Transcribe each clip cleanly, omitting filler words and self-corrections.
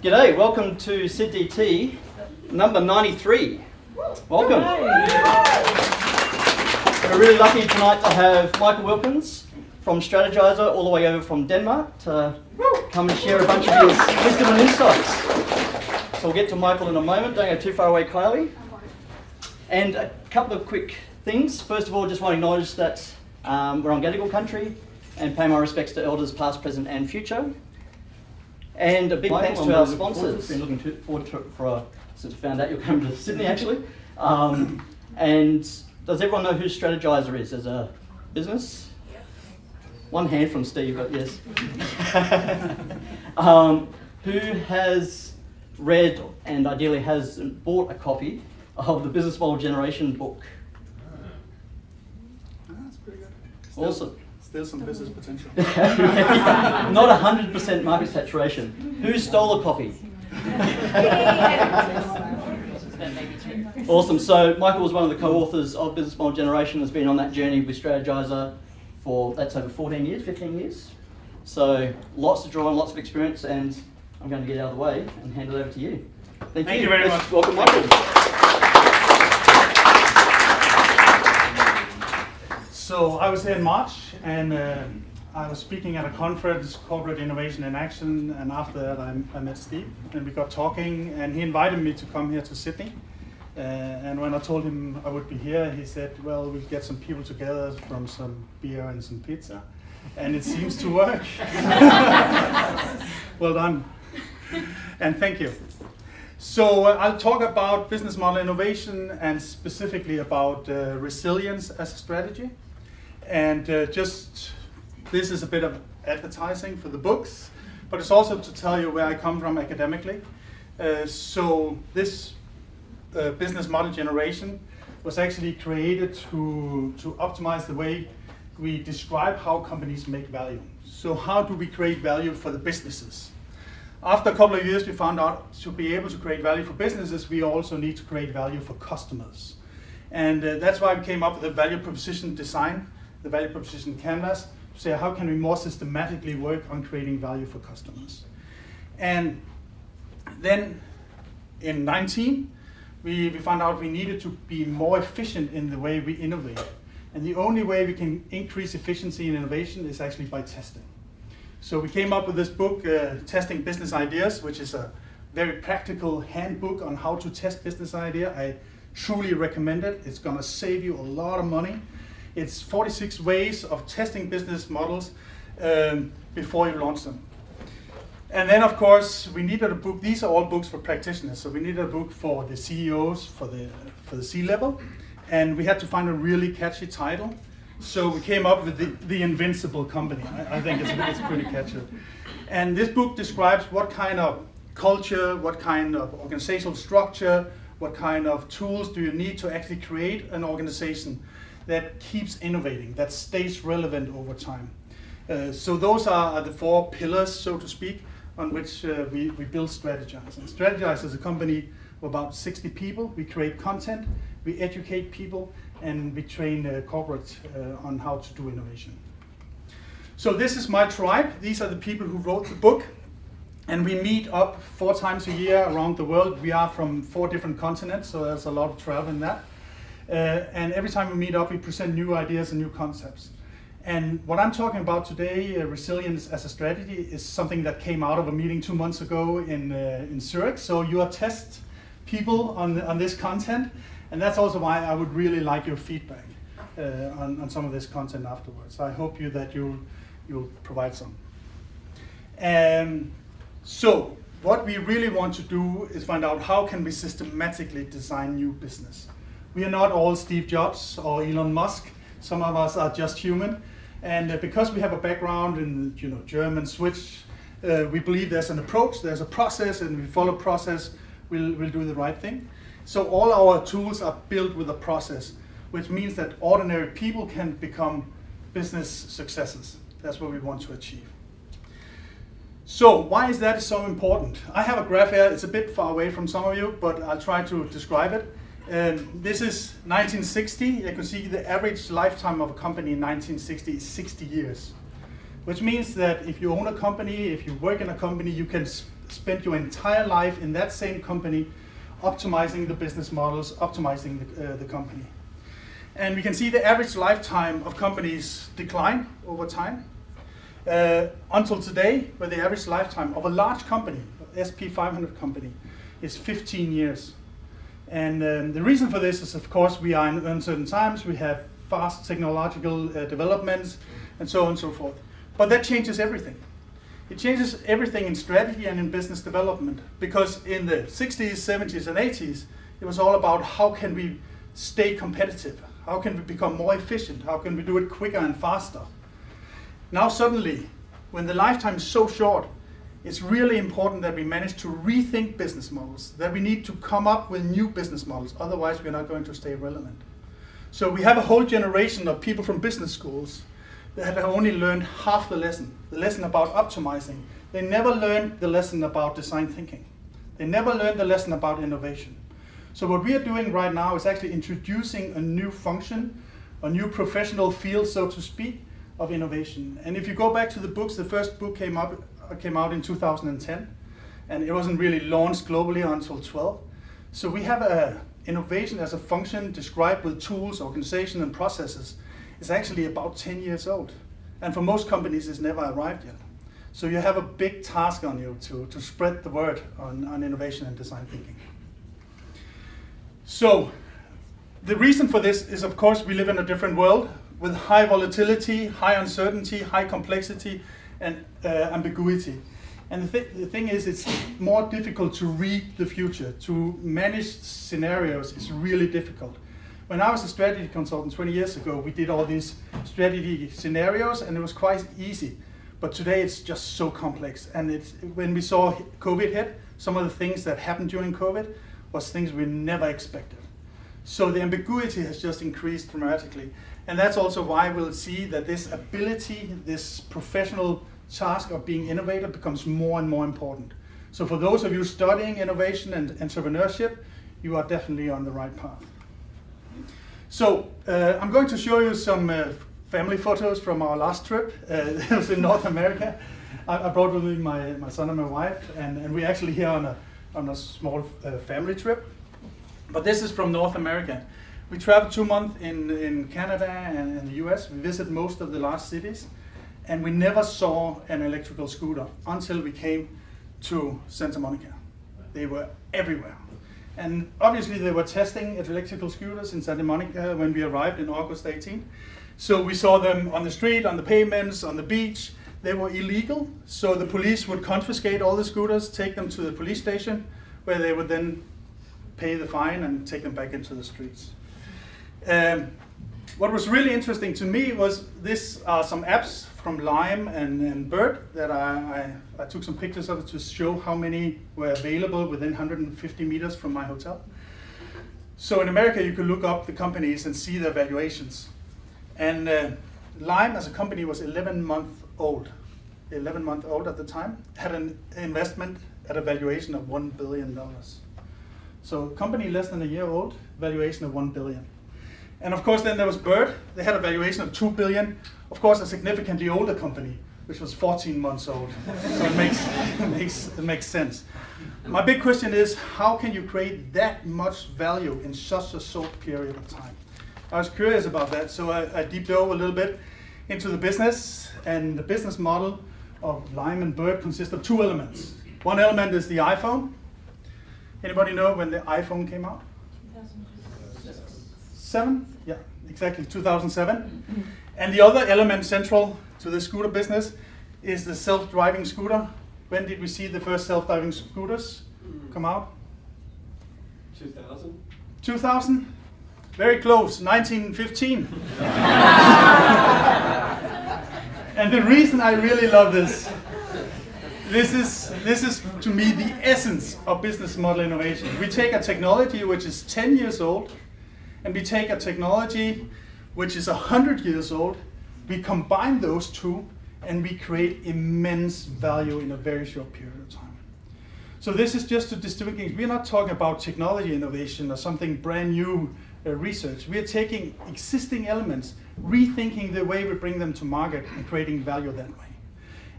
G'day, welcome to Syddt number 93. Welcome. We're really lucky tonight to have Michael Wilkins from Strategizer all the way over from Denmark to come and share a bunch of his wisdom and insights. So we'll get to Michael in a moment, don't go too far away, Kylie. And a couple of quick things. First of all, just want to acknowledge that we're on Gadigal country and pay my respects to elders past, present and future. And a big thanks to our sponsors. Been looking forward to it since I found out you're coming to Sydney actually. And does everyone know who Strategizer is as a business? One hand from Steve, but yes. Who has read and ideally has bought a copy of the Business Model Generation book? That's pretty good. Awesome. Still some business potential. Not 100% market saturation. Who stole a copy? Awesome. So Michael was one of the co-authors of Business Model Generation, has been on that journey with Strategizer for, that's over 14 years, 15 years. So lots to draw on, lots of experience, and I'm going to get out of the way and hand it over to you. Thank you very much. Welcome, Michael. So I was here in March, and I was speaking at a conference, Corporate Innovation in Action, and after that I met Steve, and we got talking, and he invited me to come here to Sydney. And when I told him I would be here, he said, well, we'll get some people together from some beer and some pizza, and it seems to work. Well done, and thank you. So I'll talk about business model innovation and specifically about resilience as a strategy. And this is a bit of advertising for the books, but it's also to tell you where I come from academically. So this business model generation was actually created to optimize the way we describe how companies make value. So how do we create value for the businesses? After a couple of years, we found out to be able to create value for businesses, we also need to create value for customers. And that's why we came up with the value proposition design, the value proposition canvas, to say how can we more systematically work on creating value for customers. And then in 2019, we found out we needed to be more efficient in the way we innovate. And the only way we can increase efficiency in innovation is actually by testing. So we came up with this book, Testing Business Ideas, which is a very practical handbook on how to test business idea. I truly recommend it. It's going to save you a lot of money. It's 46 ways of testing business models before you launch them. And then, of course, we needed a book. These are all books for practitioners. So we needed a book for the CEOs, for the C-level. And we had to find a really catchy title. So we came up with the Invincible Company. I think it's pretty catchy. And this book describes what kind of culture, what kind of organizational structure, what kind of tools do you need to actually create an organization that keeps innovating, that stays relevant over time. So those are the four pillars, so to speak, on which we build Strategize. And Strategize is a company of about 60 people. We create content, we educate people, and we train corporates on how to do innovation. So this is my tribe. These are the people who wrote the book. And we meet up 4 times a year around the world. We are from 4 different continents, so there's a lot of travel in that. And every time we meet up, we present new ideas and new concepts. And what I'm talking about today, resilience as a strategy, is something that came out of a meeting 2 months ago in Zurich. So you are test people on this content. And that's also why I would really like your feedback on some of this content afterwards. I hope that you'll provide some. So what we really want to do is find out how can we systematically design new business. We are not all Steve Jobs or Elon Musk. Some of us are just human. And because we have a background in German, Swiss, we believe there's an approach, there's a process, and we follow process, we'll do the right thing. So all our tools are built with a process, which means that ordinary people can become business successes. That's what we want to achieve. So why is that so important? I have a graph here. It's a bit far away from some of you, but I'll try to describe it. This is 1960. You can see the average lifetime of a company in 1960 is 60 years. which means that if you own a company, if you work in a company, you can spent your entire life in that same company, optimizing the business models, optimizing the company. And we can see the average lifetime of companies decline over time until today, where the average lifetime of a large company, SP 500 company, is 15 years. And the reason for this is, of course, we are in uncertain times, we have fast technological developments, and so on and so forth. But that changes everything. It changes everything in strategy and in business development, because in the 60s, 70s, and 80s, it was all about how can we stay competitive, how can we become more efficient, how can we do it quicker and faster. Now suddenly, when the lifetime is so short, it's really important that we manage to rethink business models, that we need to come up with new business models, otherwise we're not going to stay relevant. So we have a whole generation of people from business schools that have only learned half the lesson about optimizing. They never learned the lesson about design thinking. They never learned the lesson about innovation. So what we are doing right now is actually introducing a new function, a new professional field, so to speak, of innovation. And if you go back to the books, the first book came out in 2010, and it wasn't really launched globally until 12. So we have innovation as a function described with tools, organization, and processes. It's actually about 10 years old. And for most companies, it's never arrived yet. So you have a big task on you to spread the word on innovation and design thinking. So the reason for this is, of course, we live in a different world with high volatility, high uncertainty, high complexity, and ambiguity. And the thing is, it's more difficult to read the future. To manage scenarios is really difficult. When I was a strategy consultant 20 years ago, we did all these strategy scenarios, and it was quite easy. But today it's just so complex. And when we saw COVID hit, some of the things that happened during COVID was things we never expected. So the ambiguity has just increased dramatically. And that's also why we'll see that this ability, this professional task of being innovative becomes more and more important. So for those of you studying innovation and entrepreneurship, you are definitely on the right path. So I'm going to show you some family photos from our last trip. It was in North America. I brought with me my son and my wife, and we're actually here on a small family trip. But this is from North America. We traveled 2 months in Canada and in the US. We visited most of the large cities, and we never saw an electrical scooter until we came to Santa Monica. They were everywhere. And obviously they were testing electrical scooters in Santa Monica when we arrived in August 18. So we saw them on the street, on the pavements, on the beach. They were illegal, so the police would confiscate all the scooters, take them to the police station, where they would then pay the fine and take them back into the streets. What was really interesting to me was this are some apps from Lime and Bird that I took some pictures of it to show how many were available within 150 meters from my hotel. So in America, you could look up the companies and see their valuations. And Lime as a company was 11 months old. 11 months old at the time, had an investment at a valuation of $1 billion. So company less than a year old, valuation of $1 billion. And of course then there was Bird. They had a valuation of $2 billion. Of course a significantly older company, which was 14 months old. So it makes sense. My big question is, how can you create that much value in such a short period of time? I was curious about that, so I deep dove a little bit into the business, and the business model of Lime and Bird consists of 2 elements. One element is the iPhone. Anybody know when the iPhone came out? 2007? Yeah, exactly, 2007. And the other element central to the scooter business is the self-driving scooter. When did we see the first self-driving scooters come out? 2000? 2000? Very close, 1915. And the reason I really love this is to me the essence of business model innovation. We take a technology which is 10 years old, and we take a technology which is 100 years old, we combine those two, and we create immense value in a very short period of time. So this is just to distinguish. We're not talking about technology innovation or something brand new research. We are taking existing elements, rethinking the way we bring them to market, and creating value that way.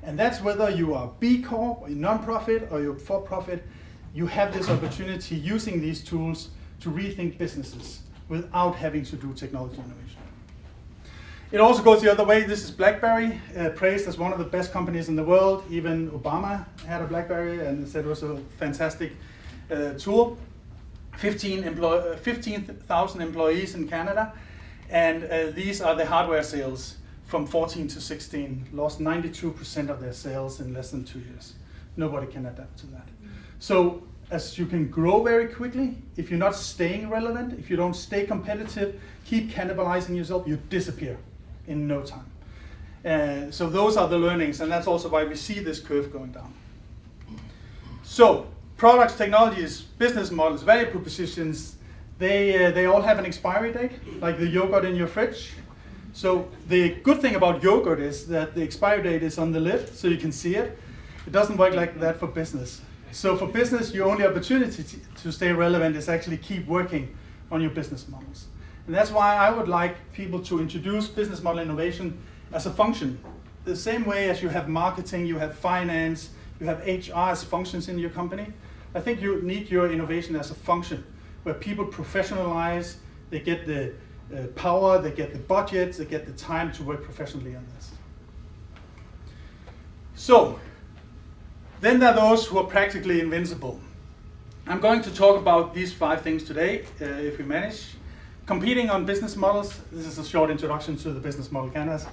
And that's whether you are B Corp, or non-profit, or you're for-profit, you have this opportunity using these tools to rethink businesses without having to do technology innovation. It also goes the other way. This is BlackBerry, praised as one of the best companies in the world. Even Obama had a BlackBerry and said it was a fantastic tool. 15,000 employees in Canada, and these are the hardware sales from 14 to 16, lost 92% of their sales in less than 2 years. Nobody can adapt to that. So as you can grow very quickly, if you're not staying relevant, if you don't stay competitive, keep cannibalizing yourself, you disappear in no time. So those are the learnings, and that's also why we see this curve going down. So products, technologies, business models, value propositions, they all have an expiry date, like the yogurt in your fridge. So the good thing about yogurt is that the expiry date is on the lid, so you can see it. It doesn't work like that for business. So for business, your only opportunity to stay relevant is actually keep working on your business models. And that's why I would like people to introduce business model innovation as a function. The same way as you have marketing, you have finance, you have HR as functions in your company. I think you need your innovation as a function where people professionalize, they get the power, they get the budgets, they get the time to work professionally on this. So, then there are those who are practically invincible. I'm going to talk about these 5 things today, if we manage. Competing on business models. This is a short introduction to the business model canvas.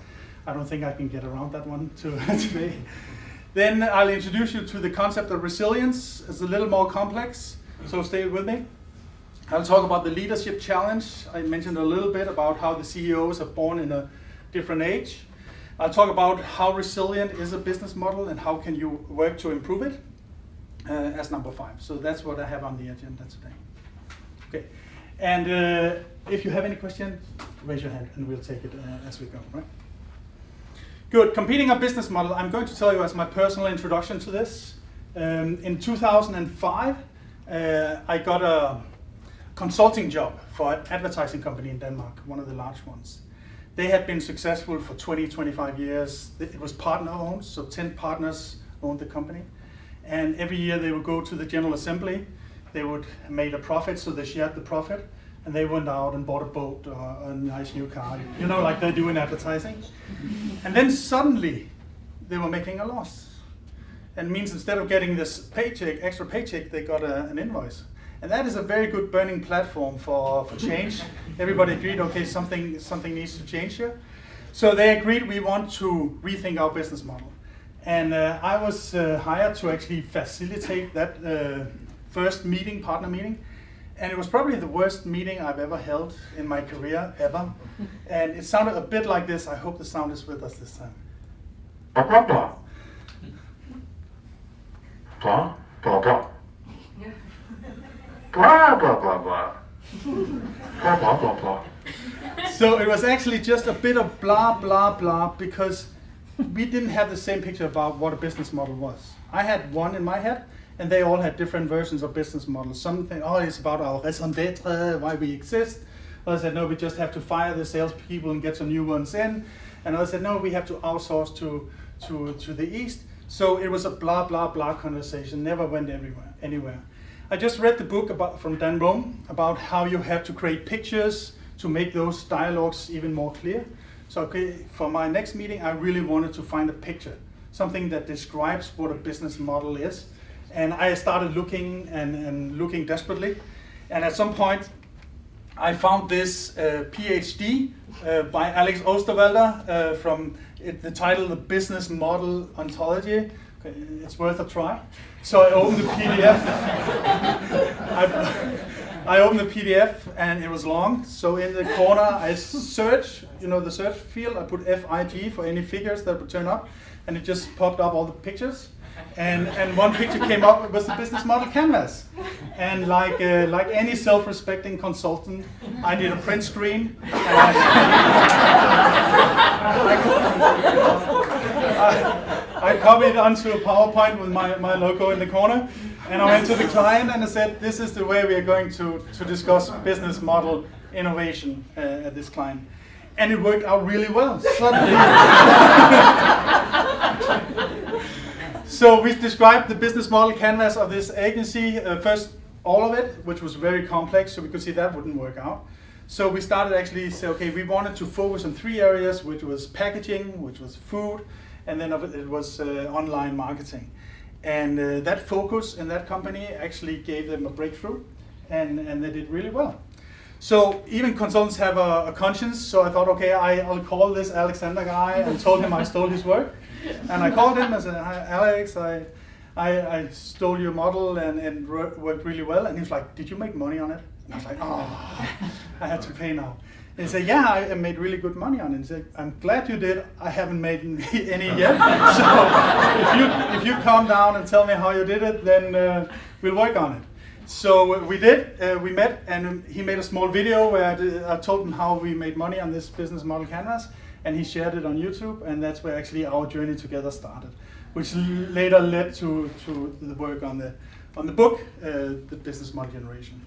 I don't think I can get around that one today. Then I'll introduce you to the concept of resilience. It's a little more complex, so stay with me. I'll talk about the leadership challenge. I mentioned a little bit about how the CEOs are born in a different age. I'll talk about how resilient is a business model and how can you work to improve it as number 5. So that's what I have on the agenda today. Okay, and if you have any questions, raise your hand and we'll take it as we go, right? Good, competing on business model. I'm going to tell you as my personal introduction to this. In 2005, I got a consulting job for an advertising company in Denmark, one of the large ones. They had been successful for 20, 25 years. It was partner owned, so 10 partners owned the company. And every year they would go to the General Assembly. They would make a profit, so they shared the profit. And they went out and bought a boat or a nice new car, you know, like they do in advertising. And then suddenly they were making a loss. And it means instead of getting this paycheck, extra paycheck, they got an invoice. And that is a very good burning platform for change. Everybody agreed, okay, something needs to change here. So they agreed we want to rethink our business model. And I was hired to actually facilitate that first meeting, partner meeting. And it was probably the worst meeting I've ever held in my career, ever. And it sounded a bit like this. I hope the sound is with us this time. Blah, blah, blah. Blah, blah, blah. Blah, blah, blah, blah. Blah, blah, blah, blah. So it was actually just a bit of blah, blah, blah, because we didn't have the same picture about what a business model was. I had one in my head, and they all had different versions of business models. Some think, oh, it's about our raison d'etre, why we exist. Others said, no, we just have to fire the salespeople and get some new ones in. And others said, no, we have to outsource to the East. So it was a blah, blah, blah conversation, never went anywhere. I just read the book from Dan Rome about how you have to create pictures to make those dialogues even more clear. So okay, for my next meeting, I really wanted to find a picture, something that describes what a business model is. And I started looking and looking desperately. And at some point, I found this PhD by Alex Osterwalder from the title, The Business Model Ontology. Okay, it's worth a try. So I opened the PDF. I opened the PDF and it was long. So in the corner, I search, the search field, I put FIG for any figures that would turn up. And it just popped up all the pictures. And one picture came up, it was the business model canvas. And like any self-respecting consultant, I did a print screen. And I copied onto a PowerPoint with my logo in the corner. And I went to the client and I said, this is the way we are going to discuss business model innovation at this client. And it worked out really well. Suddenly, So we described the business model canvas of this agency. First, all of it, which was very complex, so we could see that wouldn't work out. So we started actually say, okay, we wanted to focus on 3 areas, which was packaging, which was food, and then it was online marketing. And that focus in that company actually gave them a breakthrough, and they did really well. So even consultants have a conscience, so I thought, okay, I'll call this Alexander guy and told him I stole his work. And I called him and said, hi, Alex, I stole your model and it worked really well. And he was like, did you make money on it? And I was like, oh, I have to pay now. And he said, yeah, I made really good money on it. And he said, I'm glad you did. I haven't made any yet. So if you calm down and tell me how you did it, then we'll work on it. So we did. We met, and he made a small video where I told him how we made money on this business model canvas, and he shared it on YouTube, and that's where actually our journey together started, which later led to the work on the book, The Business Model Generation.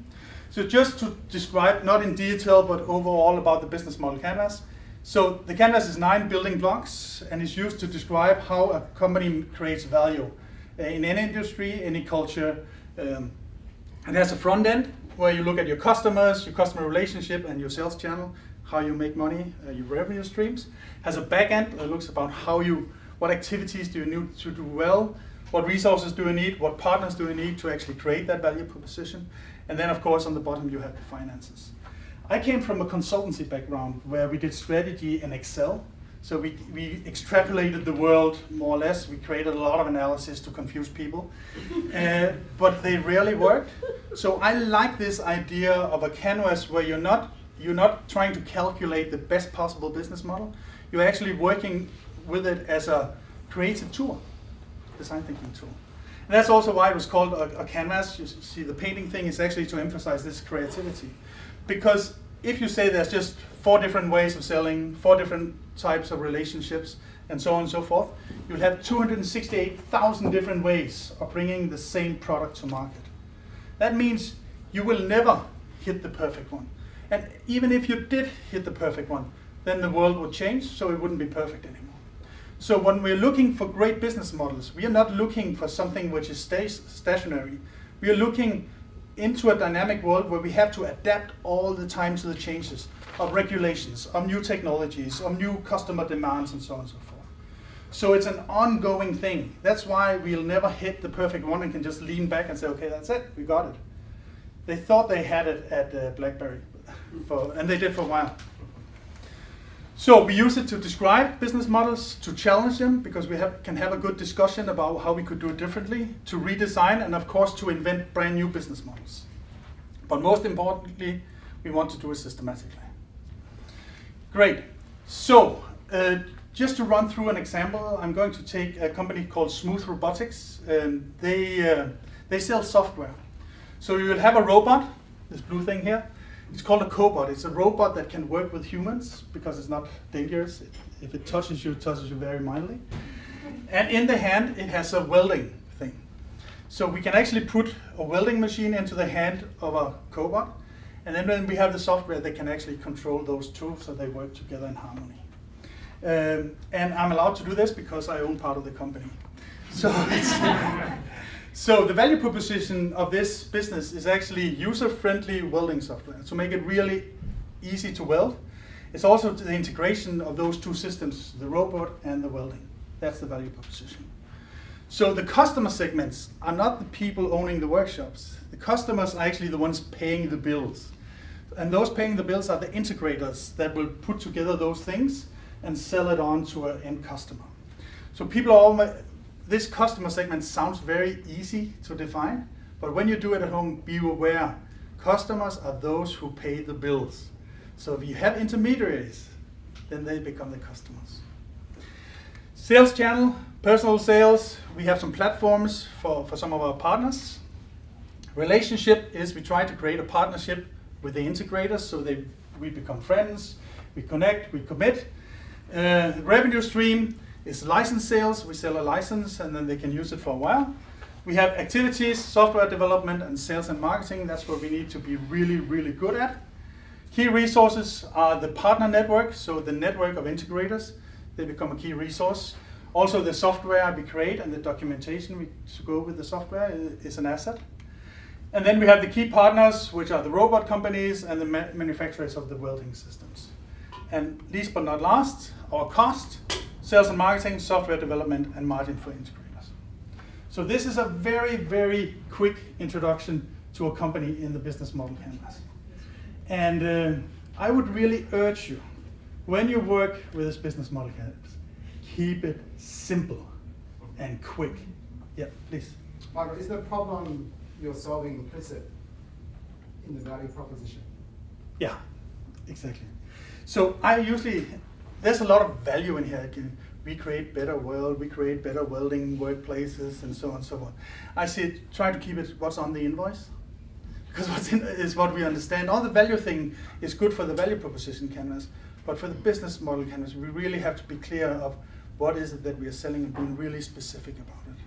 So just to describe, not in detail, but overall about the business model canvas. So the canvas is 9 building blocks, and is used to describe how a company creates value in any industry, any culture. And there's a front end where you look at your customers, your customer relationship, and your sales channel, how you make money, your revenue streams. Has a back end that looks about what activities do you need to do well, what resources do you need, what partners do you need to actually create that value proposition. And then of course on the bottom you have the finances. I came from a consultancy background where we did strategy in Excel. So we extrapolated the world more or less. We created a lot of analysis to confuse people, but they rarely worked. So I like this idea of a canvas where you're not trying to calculate the best possible business model. You're actually working with it as a creative tool, design thinking tool. And that's also why it was called a canvas. You see, the painting thing is actually to emphasize this creativity, because if you say there's just 4 different ways of selling, 4 different types of relationships, and so on and so forth, you'll have 268,000 different ways of bringing the same product to market. That means you will never hit the perfect one. And even if you did hit the perfect one, then the world would change, so it wouldn't be perfect anymore. So when we're looking for great business models, we are not looking for something which is stationary. We are looking into a dynamic world where we have to adapt all the time to the changes of regulations, of new technologies, of new customer demands, and so on and so forth. So it's an ongoing thing. That's why we'll never hit the perfect one and can just lean back and say, okay, that's it, we got it. They thought they had it at BlackBerry, and they did for a while. So we use it to describe business models, to challenge them, because we can have a good discussion about how we could do it differently, to redesign, and of course to invent brand new business models. But most importantly, we want to do it systematically. Great. So just to run through an example, I'm going to take a company called Smooth Robotics. They sell software. So you will have a robot, this blue thing here. It's called a cobot. It's a robot that can work with humans because it's not dangerous. If it touches you very mildly. And in the hand, it has a welding thing. So we can actually put a welding machine into the hand of a cobot. And then when we have the software, they can actually control those two so they work together in harmony. And I'm allowed to do this because I own part of the company. So So the value proposition of this business is actually user-friendly welding software to make it really easy to weld. It's also the integration of those 2 systems, the robot and the welding. That's the value proposition. So the customer segments are not the people owning the workshops. The customers are actually the ones paying the bills. And those paying the bills are the integrators that will put together those things and sell it on to an end customer. So this customer segment sounds very easy to define, but when you do it at home, be aware, customers are those who pay the bills. So if you have intermediaries, then they become the customers. Sales channel, personal sales, we have some platforms for some of our partners. Relationship is we try to create a partnership with the integrators so we become friends, we connect, we commit. Revenue stream is license sales. We sell a license and then they can use it for a while. We have activities, software development, and sales and marketing. That's what we need to be really, really good at. Key resources are the partner network, so the network of integrators. They become a key resource. Also, the software we create and the documentation we to go with the software is an asset. And then we have the key partners, which are the robot companies and the manufacturers of the welding systems. And least but not last, our cost, sales and marketing, software development, and margin for integrators. So this is a very, very quick introduction to a company in the business model canvas. And I would really urge you, when you work with this business model canvas, keep it simple and quick. Yeah, please. Michael, is the problem you're solving implicit in the value proposition? Yeah, exactly. So there's a lot of value in here. We create better world, we create better welding workplaces, and so on and so on. I say try to keep it what's on the invoice, because what's in is what we understand. All the value thing is good for the value proposition canvas, but for the business model canvas, we really have to be clear of what is it that we are selling and being really specific about it.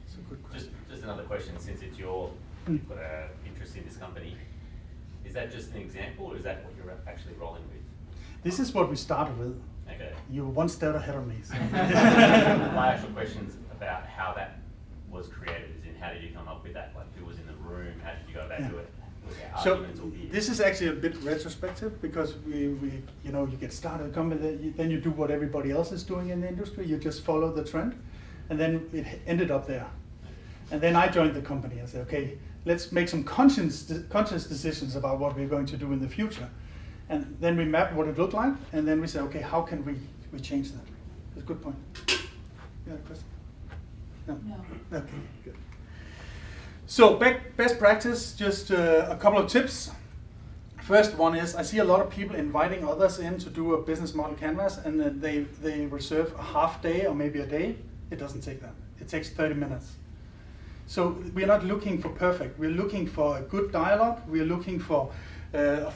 It's a good question. Just another question, since it's you've got an interest in this company, is that just an example, or is that what you're actually rolling with? This is what we started with. Okay. You're one step ahead of me. So. My actual question's about how that was created, as in how did you come up with that? Like, who was in the room? How did you go about it? Was there So arguments or beers? this is actually a bit retrospective, because you get started a company, then you do what everybody else is doing in the industry. You just follow the trend, and then it ended up there. And then I joined the company and said, okay, let's make some conscious decisions about what we're going to do in the future. And then we mapped what it looked like, and then we said, okay, how can we change that? That's a good point. You had a question? No? Okay, good. So best practice, just a couple of tips. First one is, I see a lot of people inviting others in to do a business model canvas, and then they reserve a half day or maybe a day. It doesn't take that. It takes 30 minutes. So we're not looking for perfect. We're looking for a good dialogue. We're looking for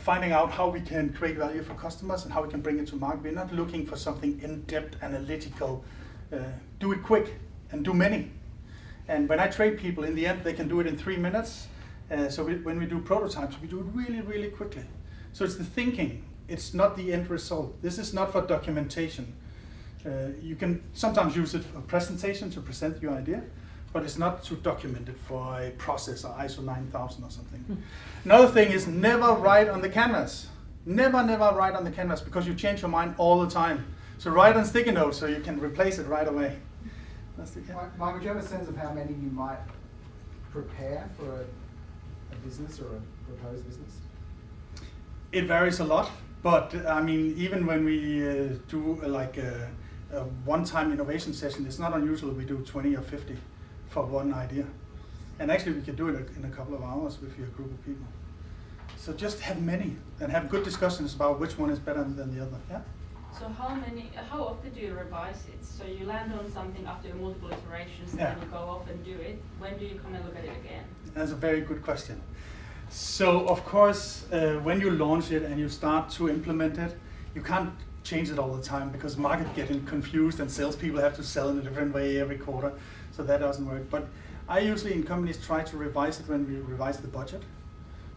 finding out how we can create value for customers and how we can bring it to market. We're not looking for something in-depth, analytical. Do it quick and do many. And when I train people, in the end, they can do it in 3 minutes. So when we do prototypes, we do it really, really quickly. So it's the thinking. It's not the end result. This is not for documentation. You can sometimes use it for presentation to present your idea, but it's not to document it for a process or ISO 9000 or something. Another thing is never write on the canvas. Never write on the canvas, because you change your mind all the time. So write on sticky notes so you can replace it right away. Michael, do you have a sense of how many you might prepare for a business or a proposed business? It varies a lot, but I mean, even when we do a one-time innovation session, it's not unusual we do 20 or 50 for one idea. And actually we can do it in a couple of hours with your group of people. So just have many and have good discussions about which one is better than the other. Yeah? So how often do you revise it? So you land on something after multiple iterations, Yeah. then you go off and do it. When do you kind of look at it again? That's a very good question. So of course, when you launch it and you start to implement it, you can't change it all the time, because the market getting confused and salespeople have to sell in a different way every quarter. So that doesn't work. But I usually in companies try to revise it when we revise the budget.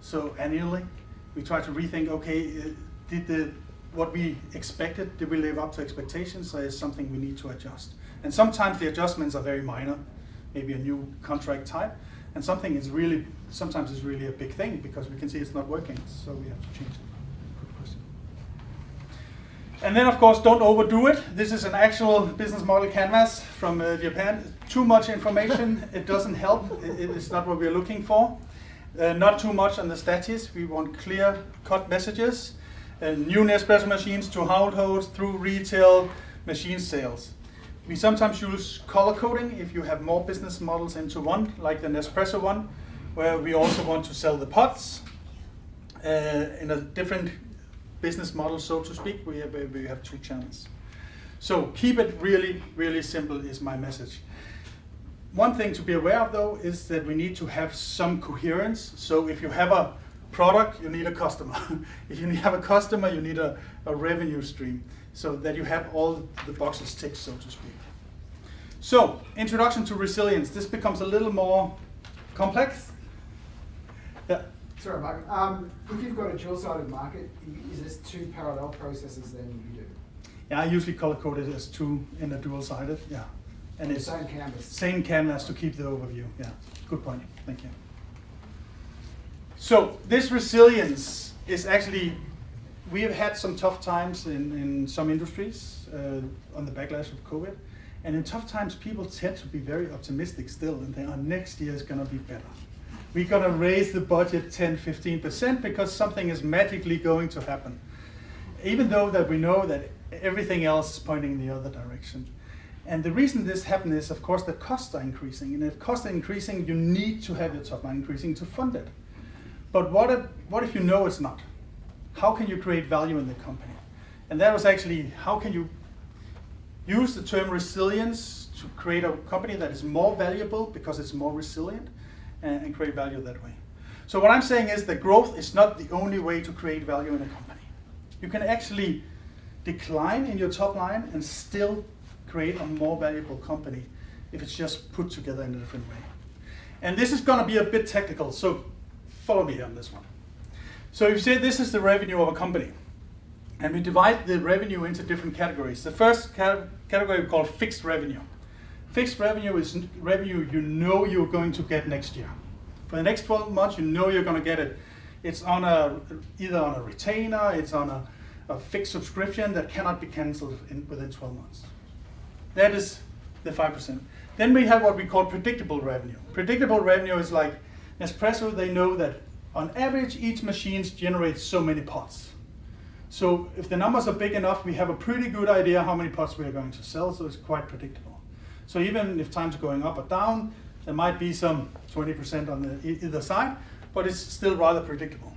So annually, we try to rethink, okay, what we expected, did we live up to expectations, or is something we need to adjust? And sometimes the adjustments are very minor, maybe a new contract type, and sometimes it's really a big thing, because we can see it's not working, so we have to change it. Good question. And then of course, don't overdo it. This is an actual business model canvas from Japan. Too much information, it doesn't help. It's not what we're looking for. Not too much on the status. We want clear cut messages. New Nespresso machines to households through retail machine sales. We sometimes use color coding if you have more business models into one, like the Nespresso one, where we also want to sell the pots in a different business model, so to speak. We have 2 channels. So keep it really, really simple is my message. One thing to be aware of though is that we need to have some coherence. So if you have a product, you need a customer. If you have a customer, you need a revenue stream, so that you have all the boxes ticked, so to speak. So, introduction to resilience. This becomes a little more complex. Yeah. Sorry, Mike. If you've got a dual-sided market, is this 2 parallel processes then you do? Yeah, I usually color code it as 2 in a dual-sided. Yeah. And it's Same canvas. same canvas to keep the overview. Yeah, good point. Thank you. So this resilience is actually, we have had some tough times in some industries on the backlash of COVID. And in tough times, people tend to be very optimistic still and think, oh, next year is going to be better. We're going to raise the budget 10, 15% because something is magically going to happen. Even though that we know that everything else is pointing in the other direction. And the reason this happens is, of course, that costs are increasing. And if costs are increasing, you need to have your top line increasing to fund it. But what if you know it's not? How can you create value in the company? And that was actually, how can you use the term resilience to create a company that is more valuable because it's more resilient and create value that way. So what I'm saying is that growth is not the only way to create value in a company. You can actually decline in your top line and still create a more valuable company if it's just put together in a different way. And this is going to be a bit technical, so follow me on this one. So if you say this is the revenue of a company, and we divide the revenue into different categories. The first category we call fixed revenue. Fixed revenue is revenue you know you're going to get next year. For the next 12 months, you know you're going to get it. It's on either on a retainer, it's on a fixed subscription that cannot be cancelled within 12 months. That is the 5%. Then we have what we call predictable revenue. Predictable revenue is like Nespresso, they know that on average, each machine generates so many pots. So if the numbers are big enough, we have a pretty good idea how many pots we are going to sell, so it's quite predictable. So even if times are going up or down, there might be some 20% on the either side, but it's still rather predictable.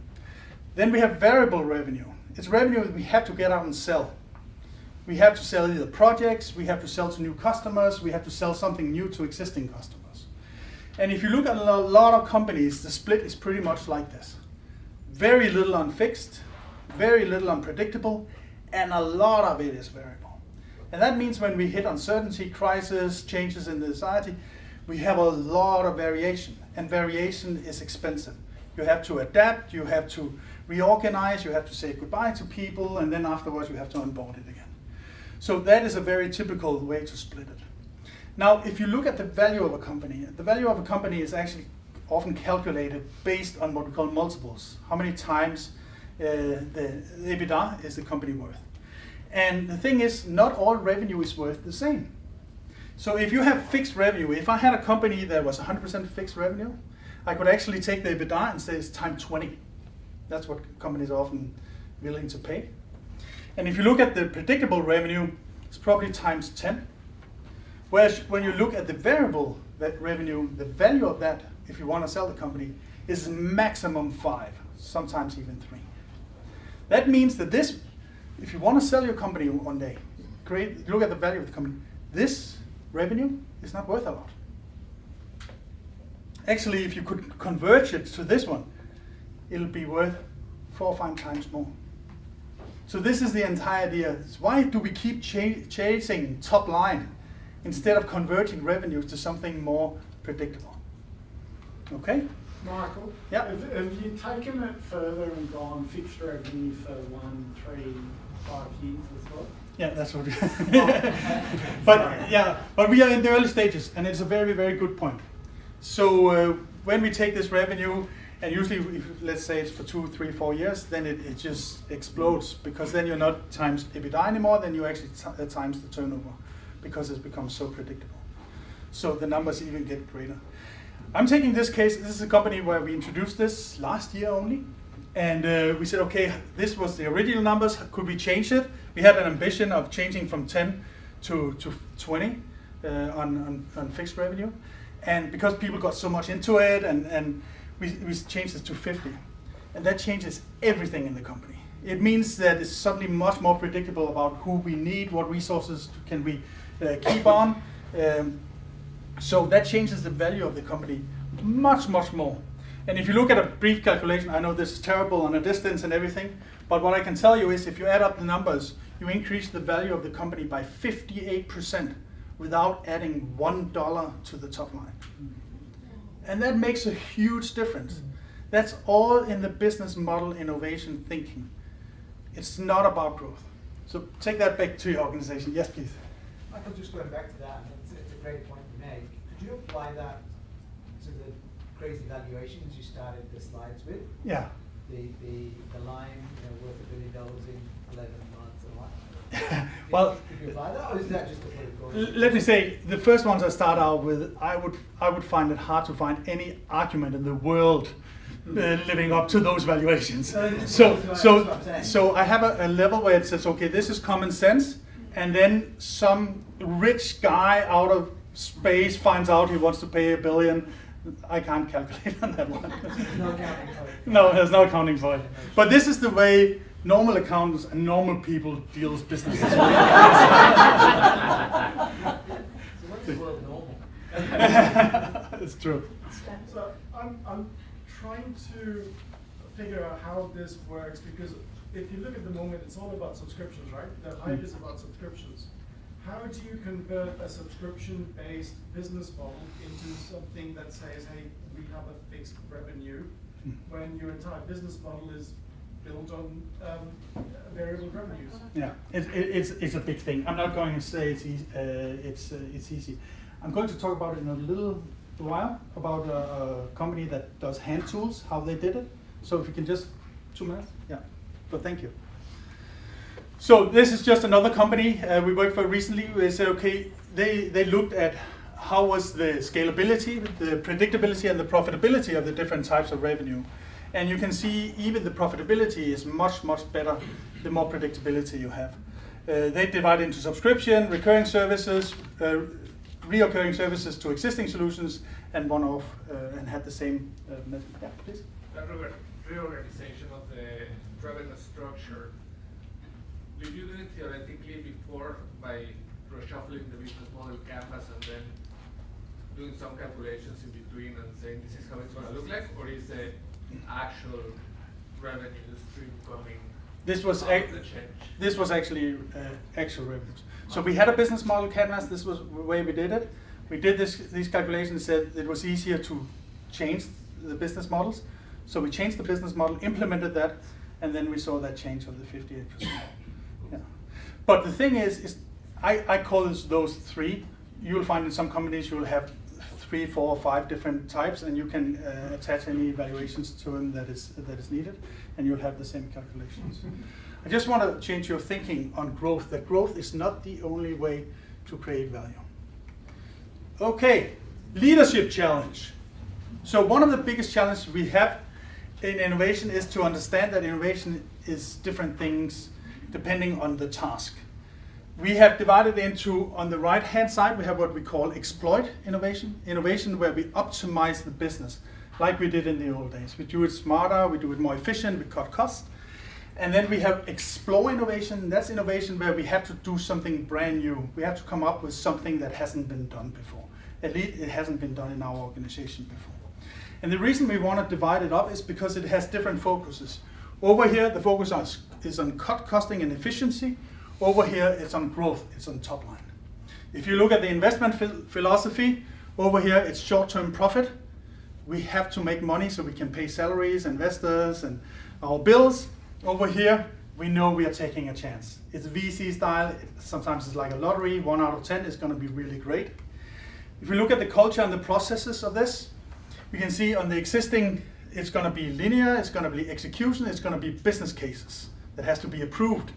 Then we have variable revenue. It's revenue that we have to get out and sell. We have to sell either projects, we have to sell to new customers, we have to sell something new to existing customers. And if you look at a lot of companies, the split is pretty much like this. Very little on fixed, very little unpredictable, and a lot of it is variable. And that means when we hit uncertainty, crisis, changes in the society, we have a lot of variation, and variation is expensive. You have to adapt, you have to reorganize, you have to say goodbye to people, and then afterwards you have to onboard it again. So that is a very typical way to split it. Now, if you look at the value of a company, the value of a company is actually often calculated based on what we call multiples. How many times the EBITDA is the company worth. And the thing is, not all revenue is worth the same. So if you have fixed revenue, if I had a company that was 100% fixed revenue, I could actually take the EBITDA and say it's times 20. That's what companies are often willing to pay. And if you look at the predictable revenue, it's probably times 10. Whereas when you look at the variable revenue, the value of that, if you want to sell the company, is maximum 5, sometimes even 3. That means that this, if you want to sell your company one day, look at the value of the company, this revenue is not worth a lot. Actually, if you could convert it to this one, it'll be worth 4 or 5 times more. So this is the entire idea. Why do we keep chasing top line instead of converting revenues to something more predictable? Okay? Michael, Yeah. have you taken it further and gone fixed revenue for 1, 3, 5 years as well? Yeah, that's what but we are in the early stages, and it's a very, very good point. So when we take this revenue, and usually, if, let's say it's for 2, 3, 4 years, then it just explodes, because then you're not times EBITDA anymore, then you actually times the turnover, because it's become so predictable. So the numbers even get greater. I'm taking this case, this is a company where we introduced this last year only, and we said, okay, this was the original numbers, could we change it? We had an ambition of changing from 10 to 20 on fixed revenue, and because people got so much into it, and we changed it to 50. And that changes everything in the company. It means that it's suddenly much more predictable about who we need, what resources can we keep on. So that changes the value of the company much, much more. And if you look at a brief calculation, I know this is terrible on a distance and everything, but what I can tell you is if you add up the numbers, you increase the value of the company by 58% without adding $1 to the top line. And that makes a huge difference. That's all in the business model innovation thinking. It's not about growth. So take that back to your organization. Yes, please. Michael, just going back to that, it's a great point you make. Could you apply that to the crazy valuations you started the slides with? Yeah. The line, worth $1 billion in 11 months and what? Well, could you apply that, or is that just a political? let me say, the first ones I start out with, I would find it hard to find any argument in the world living up to those valuations. So I have a level where it says, okay, this is common sense, and then some rich guy out of space finds out he wants to pay $1 billion. I can't calculate on that one. No accounting for it. No, there's no accounting for it. But this is the way normal accountants and normal people deal with businesses. So what's the word normal? It's true. So I'm trying to figure out how this works, because if you look at the moment, it's all about subscriptions, right? The hype is about subscriptions. How do you convert a subscription-based business model into something that says, hey, we have a fixed revenue, when your entire business model is built on variable revenues? Yeah, it's a big thing. I'm not going to say it's easy. I'm going to talk about it in a little while, about a company that does hand tools, how they did it. So if you can just, 2 minutes? Yeah, but thank you. So this is just another company we worked for recently. We said, okay, they looked at how was the scalability, the predictability, and the profitability of the different types of revenue. And you can see even the profitability is much, much better the more predictability you have. They divide into subscription, recurring services, reoccurring services to existing solutions, and one-off, and had the same method. Yeah, please. That reorganization of the revenue structure, did you do it theoretically before by reshuffling the business model canvas and then doing some calculations in between and saying this is how it's going to look like, or is the actual revenue stream coming This was out of the change? This was actually actual revenues. So we had a business model canvas. This was the way we did it. We did these calculations. Said it was easier to change the business models. So we changed the business model, implemented that, and then we saw that change of the 58%. Yeah. But the thing is I call those three. You'll find in some companies you'll have 3, 4, 5 different types, and you can attach any evaluations to them that is needed, and you'll have the same calculations. I just want to change your thinking on growth, that growth is not the only way to create value. Okay, leadership challenge. So one of the biggest challenges we have in innovation is to understand that innovation is different things depending on the task. We have divided into, on the right-hand side, we have what we call exploit innovation. Innovation where we optimize the business, like we did in the old days. We do it smarter, we do it more efficient, we cut costs. And then we have explore innovation. That's innovation where we have to do something brand new. We have to come up with something that hasn't been done before. At least it hasn't been done in our organization before. And the reason we want to divide it up is because it has different focuses. Over here, the focus is on cut costing and efficiency. Over here, it's on growth, it's on top line. If you look at the investment philosophy, over here, it's short-term profit. We have to make money so we can pay salaries, investors, and our bills. Over here, we know we are taking a chance. It's VC style, sometimes it's like a lottery, 1 out of 10 is gonna be really great. If we look at the culture and the processes of this, we can see on the existing, it's gonna be linear, it's gonna be execution, it's gonna be business cases that has to be approved.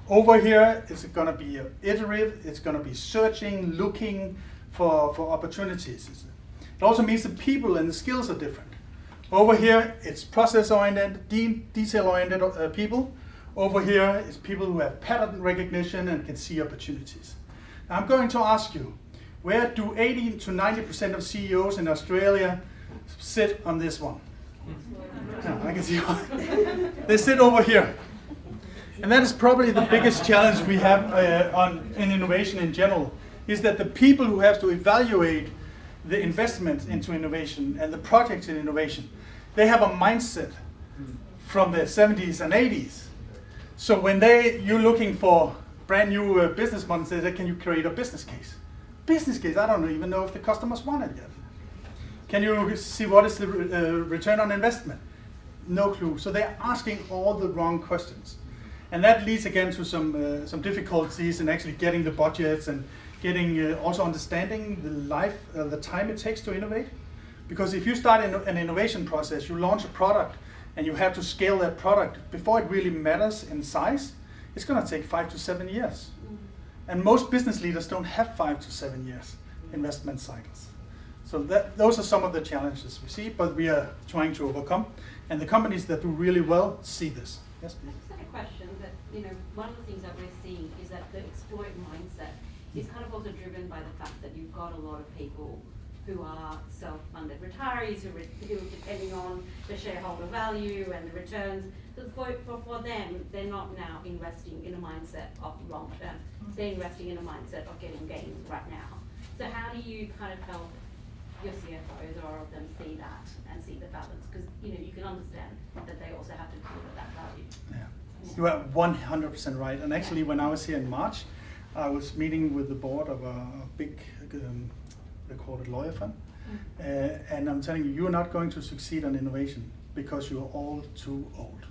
Over here, it's going to be iterative, it's going to be searching, looking for opportunities. It also means the people and the skills are different. Over here, it's process-oriented, detail-oriented people. Over here, it's people who have pattern recognition and can see opportunities. Now, I'm going to ask you, where do 80 to 90% of CEOs in Australia sit on this one? Yeah, I can see one. They sit over here. And that is probably the biggest challenge we have in innovation in general, is that the people who have to evaluate the investments into innovation and the projects in innovation, they have a mindset from the 70s and 80s. So when you're looking for brand new business models, they say, can you create a business case? Business case, I don't even know if the customers want it yet. Can you see what is the return on investment? No clue. So they're asking all the wrong questions. And that leads again to some difficulties in actually getting the budgets and getting also understanding the time it takes to innovate. Because if you start an innovation process, you launch a product and you have to scale that product before it really matters in size, it's going to take 5 to 7 years. And most business leaders don't have 5 to 7 years investment cycles. So those are some of the challenges we see, but we are trying to overcome. And the companies that do really well see this. Yes, please. I just had a question that, one of the things that we're seeing is that the exploit mindset is kind of also driven by the fact that you've got a lot of people who are self-funded retirees who are depending on the shareholder value and the returns. So for them, they're not now investing in a mindset of long term. They're investing in a mindset of getting gains right now. So how do you kind of help your CFOs or of them see that and see the balance? Because you can understand that they also have to deliver that value. Yeah. You are 100% right. And actually, when I was here in March, I was meeting with the board of a big recorded lawyer firm. And I'm telling you, you're not going to succeed on innovation because you're all too old.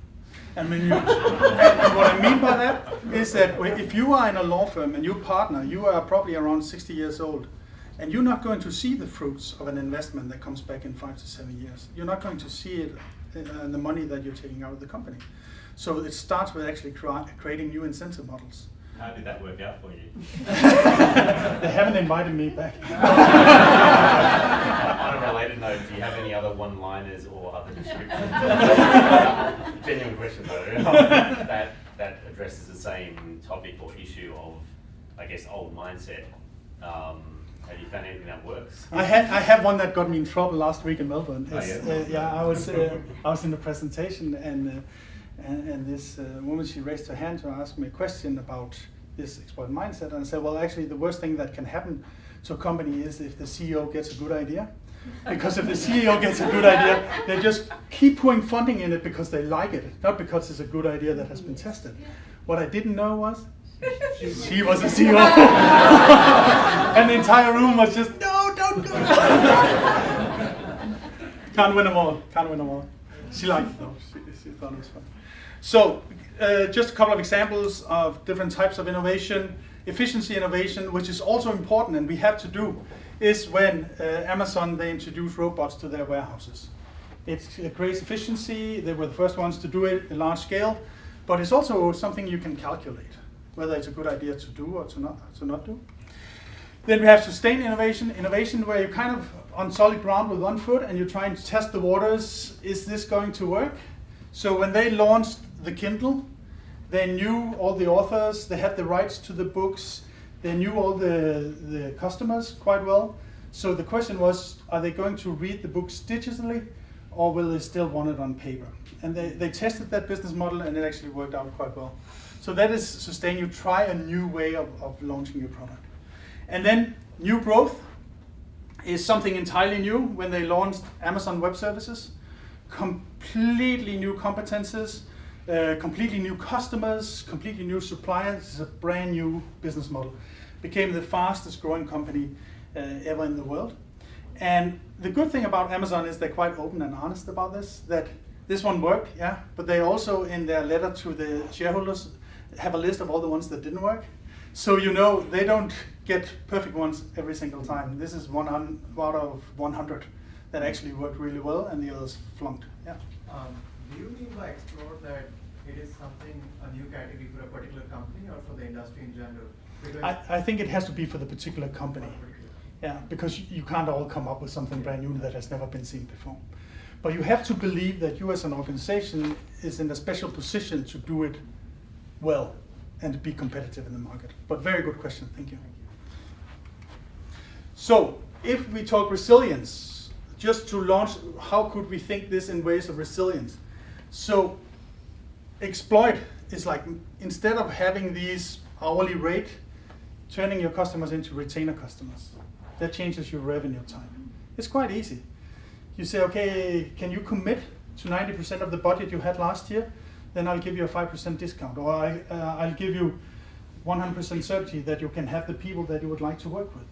And when and what I mean by that is that if you are in a law firm and you partner, you are probably around 60 years old, and you're not going to see the fruits of an investment that comes back in 5 to 7 years. You're not going to see it in the money that you're taking out of the company. So it starts with actually creating new incentive models. How did that work out for you? They haven't invited me back. On a related note, do you have any other one-liners or other descriptions? Genuine question though, that addresses the same topic or issue of, I guess, old mindset. Have you found anything that works? I have one that got me in trouble last week in Melbourne. Yeah, I was in the presentation and this woman, she raised her hand to ask me a question about this exploit mindset, and I said, well, actually, the worst thing that can happen to a company is if the CEO gets a good idea. Because if the CEO gets a good idea, they just keep pouring funding in it because they like it, not because it's a good idea that has been tested. What I didn't know was she was a CEO. And the entire room was just, no, don't go. Can't win them all. She liked it though. She thought it was fun. So, just a couple of examples of different types of innovation. Efficiency innovation, which is also important and we have to do, is when Amazon, they introduce robots to their warehouses. It creates efficiency. They were the first ones to do it at large scale, but it's also something you can calculate, whether it's a good idea to do or to not do. Then we have sustained innovation where you're kind of on solid ground with one foot and you're trying to test the waters. Is this going to work? So when they launched the Kindle, they knew all the authors, they had the rights to the books, they knew all the customers quite well. So the question was, are they going to read the books digitally or will they still want it on paper? And they tested that business model and it actually worked out quite well. So that is sustain. You try a new way of launching your product. And then new growth is something entirely new. When they launched Amazon Web Services, completely new competences, completely new customers, completely new suppliers. It's a brand new business model. Became the fastest growing company ever in the world. And the good thing about Amazon is they're quite open and honest about this, that this one worked, yeah, but they also in their letter to the shareholders have a list of all the ones that didn't work. So they don't get perfect ones every single time. This is one out of 100 that actually worked really well and the others flunked. Yeah. Do you mean by explore that it is something, a new category for a particular company or for the industry in general? I think it has to be for the particular company. Yeah, because you can't all come up with something brand new that has never been seen before. But you have to believe that you as an organization is in a special position to do it well and to be competitive in the market. But very good question, thank you. So if we talk resilience, just to launch, how could we think this in ways of resilience? So exploit is like, instead of having these hourly rate, turning your customers into retainer customers. That changes your revenue time. It's quite easy. You say, okay, can you commit to 90% of the budget you had last year? Then I'll give you a 5% discount, or I'll give you 100% certainty that you can have the people that you would like to work with.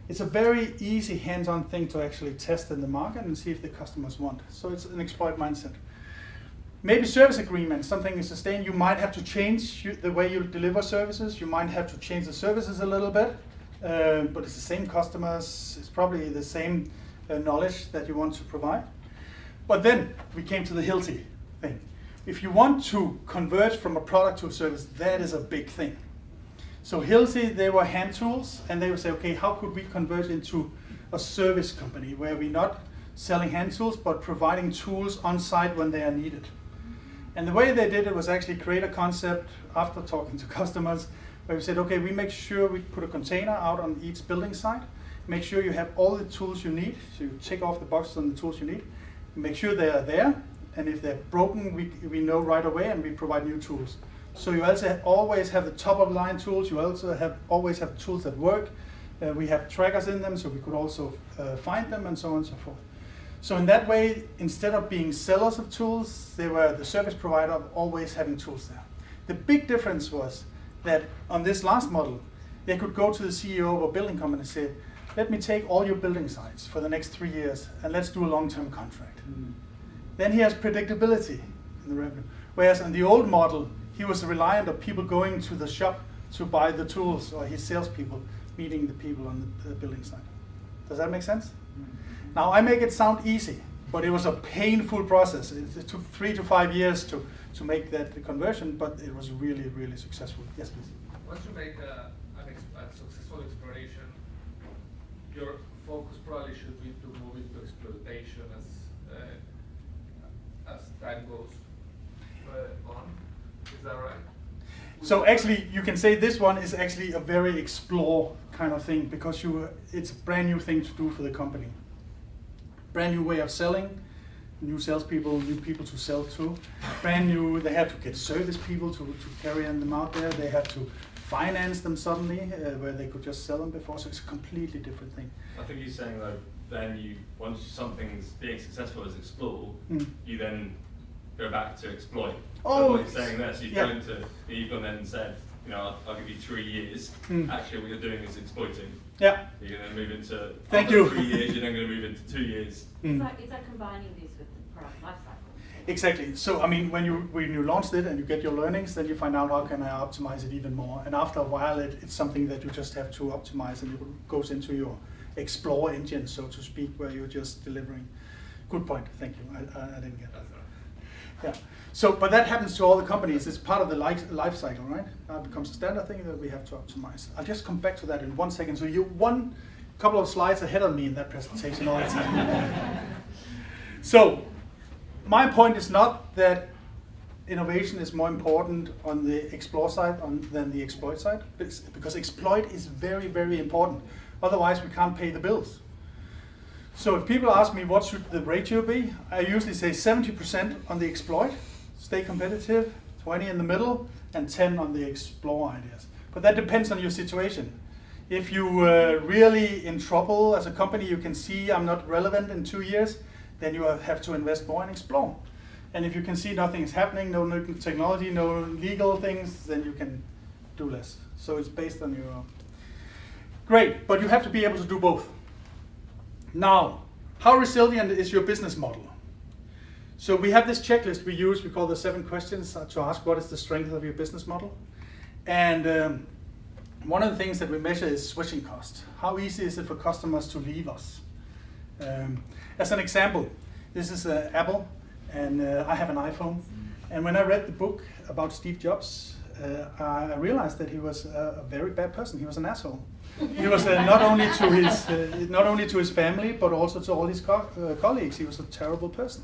It's a very easy hands-on thing to actually test in the market and see if the customers want. So it's an exploit mindset. Maybe service agreements, something is sustained. You might have to change the way you deliver services. You might have to change the services a little bit. but it's the same customers, it's probably the same knowledge that you want to provide. But then we came to the Hilti thing. If you want to convert from a product to a service, that is a big thing. So Hilti, they were hand tools, and they would say, okay, how could we convert into a service company where we're not selling hand tools, but providing tools on site when they are needed. And the way they did it was actually create a concept after talking to customers, where we said, okay, we make sure we put a container out on each building site, make sure you have all the tools you need, so you tick off the boxes on the tools you need, make sure they are there, and if they're broken, we know right away, and we provide new tools. So you also always have the top of the line tools, you also always have tools that work, we have trackers in them, so we could also find them, and so on and so forth. So in that way, instead of being sellers of tools, they were the service provider of always having tools there. The big difference was that on this last model, they could go to the CEO of a building company and say, let me take all your building sites for the next 3 years and let's do a long-term contract. Then he has predictability in the revenue. Whereas in the old model, he was reliant on people going to the shop to buy the tools, or his salespeople meeting the people on the building site. Does that make sense? Now I make it sound easy, but it was a painful process. It took 3 to 5 years to make that conversion, but it was really, really successful. Yes, please. Once you make a successful exploration, your focus probably should be to move into exploitation as time goes on. Is that right? So actually, you can say this one is actually a very explore kind of thing, because it's a brand new thing to do for the company. Brand new way of selling, new salespeople, new people to sell to. Brand new, they have to get service people to carry them out there. They have to finance them suddenly, where they could just sell them before. So it's a completely different thing. I think he's saying though, then once something's being successful as explore, you then go back to exploit. Oh, so what he's saying there, so yeah. you've gone then and said, I'll give you 3 years. Actually, what you're doing is exploiting. Yeah. You're going to move into Thank after you. 3 years. You're then going to move into 2 years. It's like combining this with the product lifecycle. Exactly. So I mean, when you launched it and you get your learnings, then you find out how can I optimize it even more. And after a while, it's something that you just have to optimize, and it goes into your explore engine, so to speak, where you're just delivering. Good point. Thank you. I didn't get that. Yeah. So, but that happens to all the companies. It's part of the life cycle, right? It becomes a standard thing that we have to optimize. I'll just come back to that in 1 second. So you're one couple of slides ahead of me in that presentation all the time. So, my point is not that innovation is more important on the explore side than the exploit side, because exploit is very, very important. Otherwise, we can't pay the bills. So if people ask me what should the ratio be, I usually say 70% on the exploit, stay competitive, 20 in the middle, and 10 on the explore ideas. But that depends on your situation. If you're really in trouble as a company, you can see I'm not relevant in 2 years, then you have to invest more in explore. And if you can see nothing is happening, no new technology, no legal things, then you can do less. So it's based on your... Great, but you have to be able to do both. Now, how resilient is your business model? So we have this checklist we use, we call the 7 questions to ask what is the strength of your business model. And one of the things that we measure is switching costs. How easy is it for customers to leave us? As an example, this is Apple, and I have an iPhone. And when I read the book about Steve Jobs, I realized that he was a very bad person. He was an asshole. He was not only to his family, but also to all his colleagues. He was a terrible person.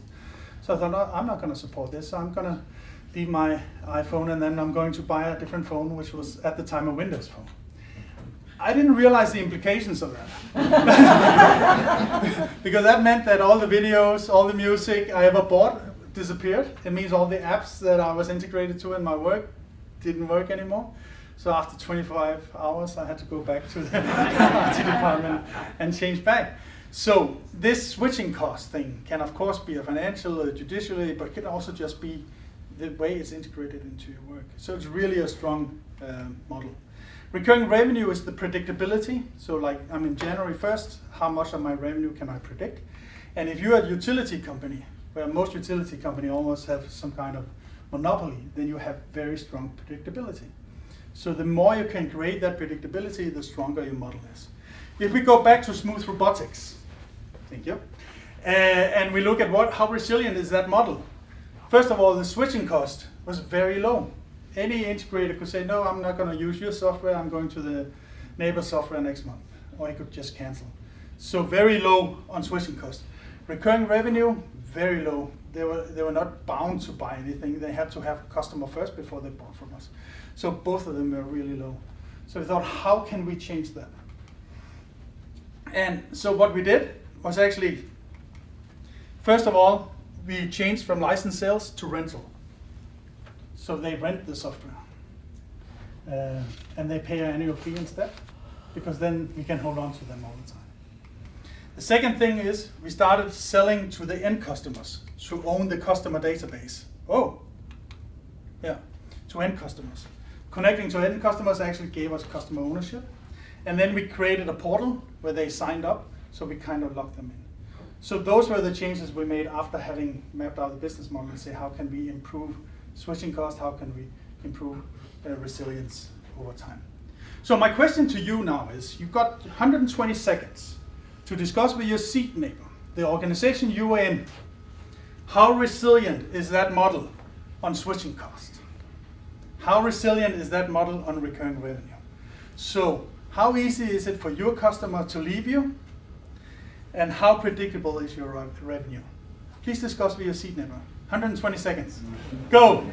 So I thought, no, I'm not going to support this. So I'm going to leave my iPhone, and then I'm going to buy a different phone, which was at the time a Windows phone. I didn't realize the implications of that. Because that meant that all the videos, all the music I ever bought disappeared. It means all the apps that I was integrated to in my work didn't work anymore. So after 25 hours, I had to go back to the IT department and change back. So this switching cost thing can of course be a financial or judicially, but it can also just be the way it's integrated into your work. So it's really a strong model. Recurring revenue is the predictability. So like, I'm in January 1st, how much of my revenue can I predict? And if you're a utility company, where most utility companies almost have some kind of monopoly, then you have very strong predictability. So the more you can create that predictability, the stronger your model is. If we go back to smooth robotics, thank you, and we look at how resilient is that model. First of all, the switching cost was very low. Any integrator could say, no, I'm not going to use your software, I'm going to the neighbor software next month. Or he could just cancel. So very low on switching cost. Recurring revenue, very low. They were not bound to buy anything. They had to have a customer first before they bought from us. So both of them were really low. So we thought, how can we change that? And so what we did was actually, first of all, we changed from license sales to rental. So they rent the software. And they pay an annual fee instead, because then we can hold on to them all the time. The second thing is we started selling to the end customers to own the customer database. Oh, yeah, to end customers. Connecting to end customers actually gave us customer ownership. And then we created a portal where they signed up, so we kind of locked them in. So those were the changes we made after having mapped out the business model and say, how can we improve switching cost, how can we improve resilience over time. So my question to you now is, you've got 120 seconds to discuss with your Syddt neighbor, the organization you are in, how resilient is that model on switching cost? How resilient is that model on recurring revenue? So how easy is it for your customer to leave you? And how predictable is your revenue? Please discuss with your Syddt neighbor. 120 seconds. Go!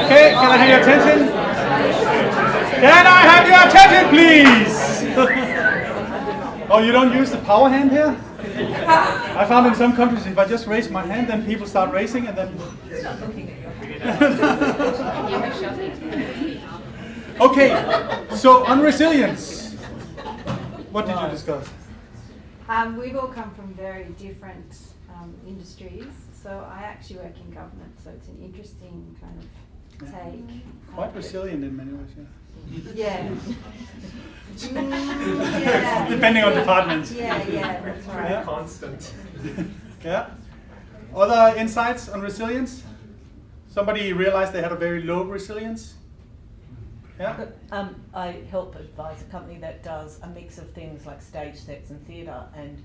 Okay, can I have your attention? Can I have your attention, please? Oh, you don't use the power hand here? I found in some countries, if I just raise my hand, then people start racing and then... Okay, so on resilience, what did you discuss? We've all come from very different industries, so I actually work in government, so it's an interesting kind of take. Quite resilient in many ways, yeah. Yeah. Depending on departments. Yeah, that's right. Yeah. Constant. Yeah. Other insights on resilience? Somebody realized they had a very low resilience? Yeah. I help advise a company that does a mix of things like stage sets and theatre, and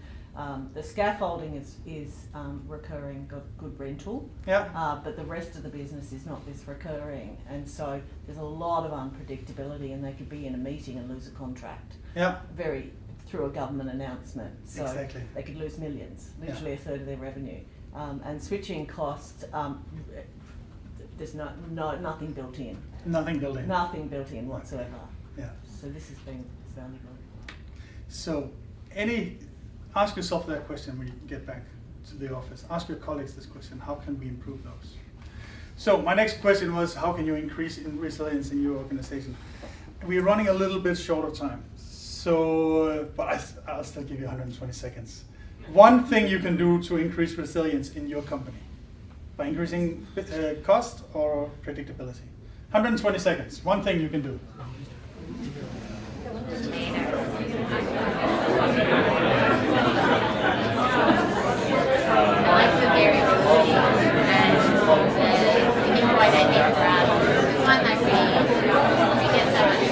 the scaffolding is recurring, good rental. Yeah. But the rest of the business is not this recurring, and so there's a lot of unpredictability, and they could be in a meeting and lose a contract. Yeah. Through a government announcement. So exactly. They could lose millions, literally a third of their revenue. And switching costs, there's nothing built in. Nothing built in. Nothing built in whatsoever. Yeah. So this has been valuable. So, ask yourself that question when you get back to the office. Ask your colleagues this question: how can we improve those? So my next question was, how can you increase resilience in your organization? We're running a little bit short of time, so but I'll still give you 120 seconds. One thing you can do to increase resilience in your company by increasing cost or predictability. 120 seconds. One thing you can do. I like the variability and the sticking point I think for us is one that we get so much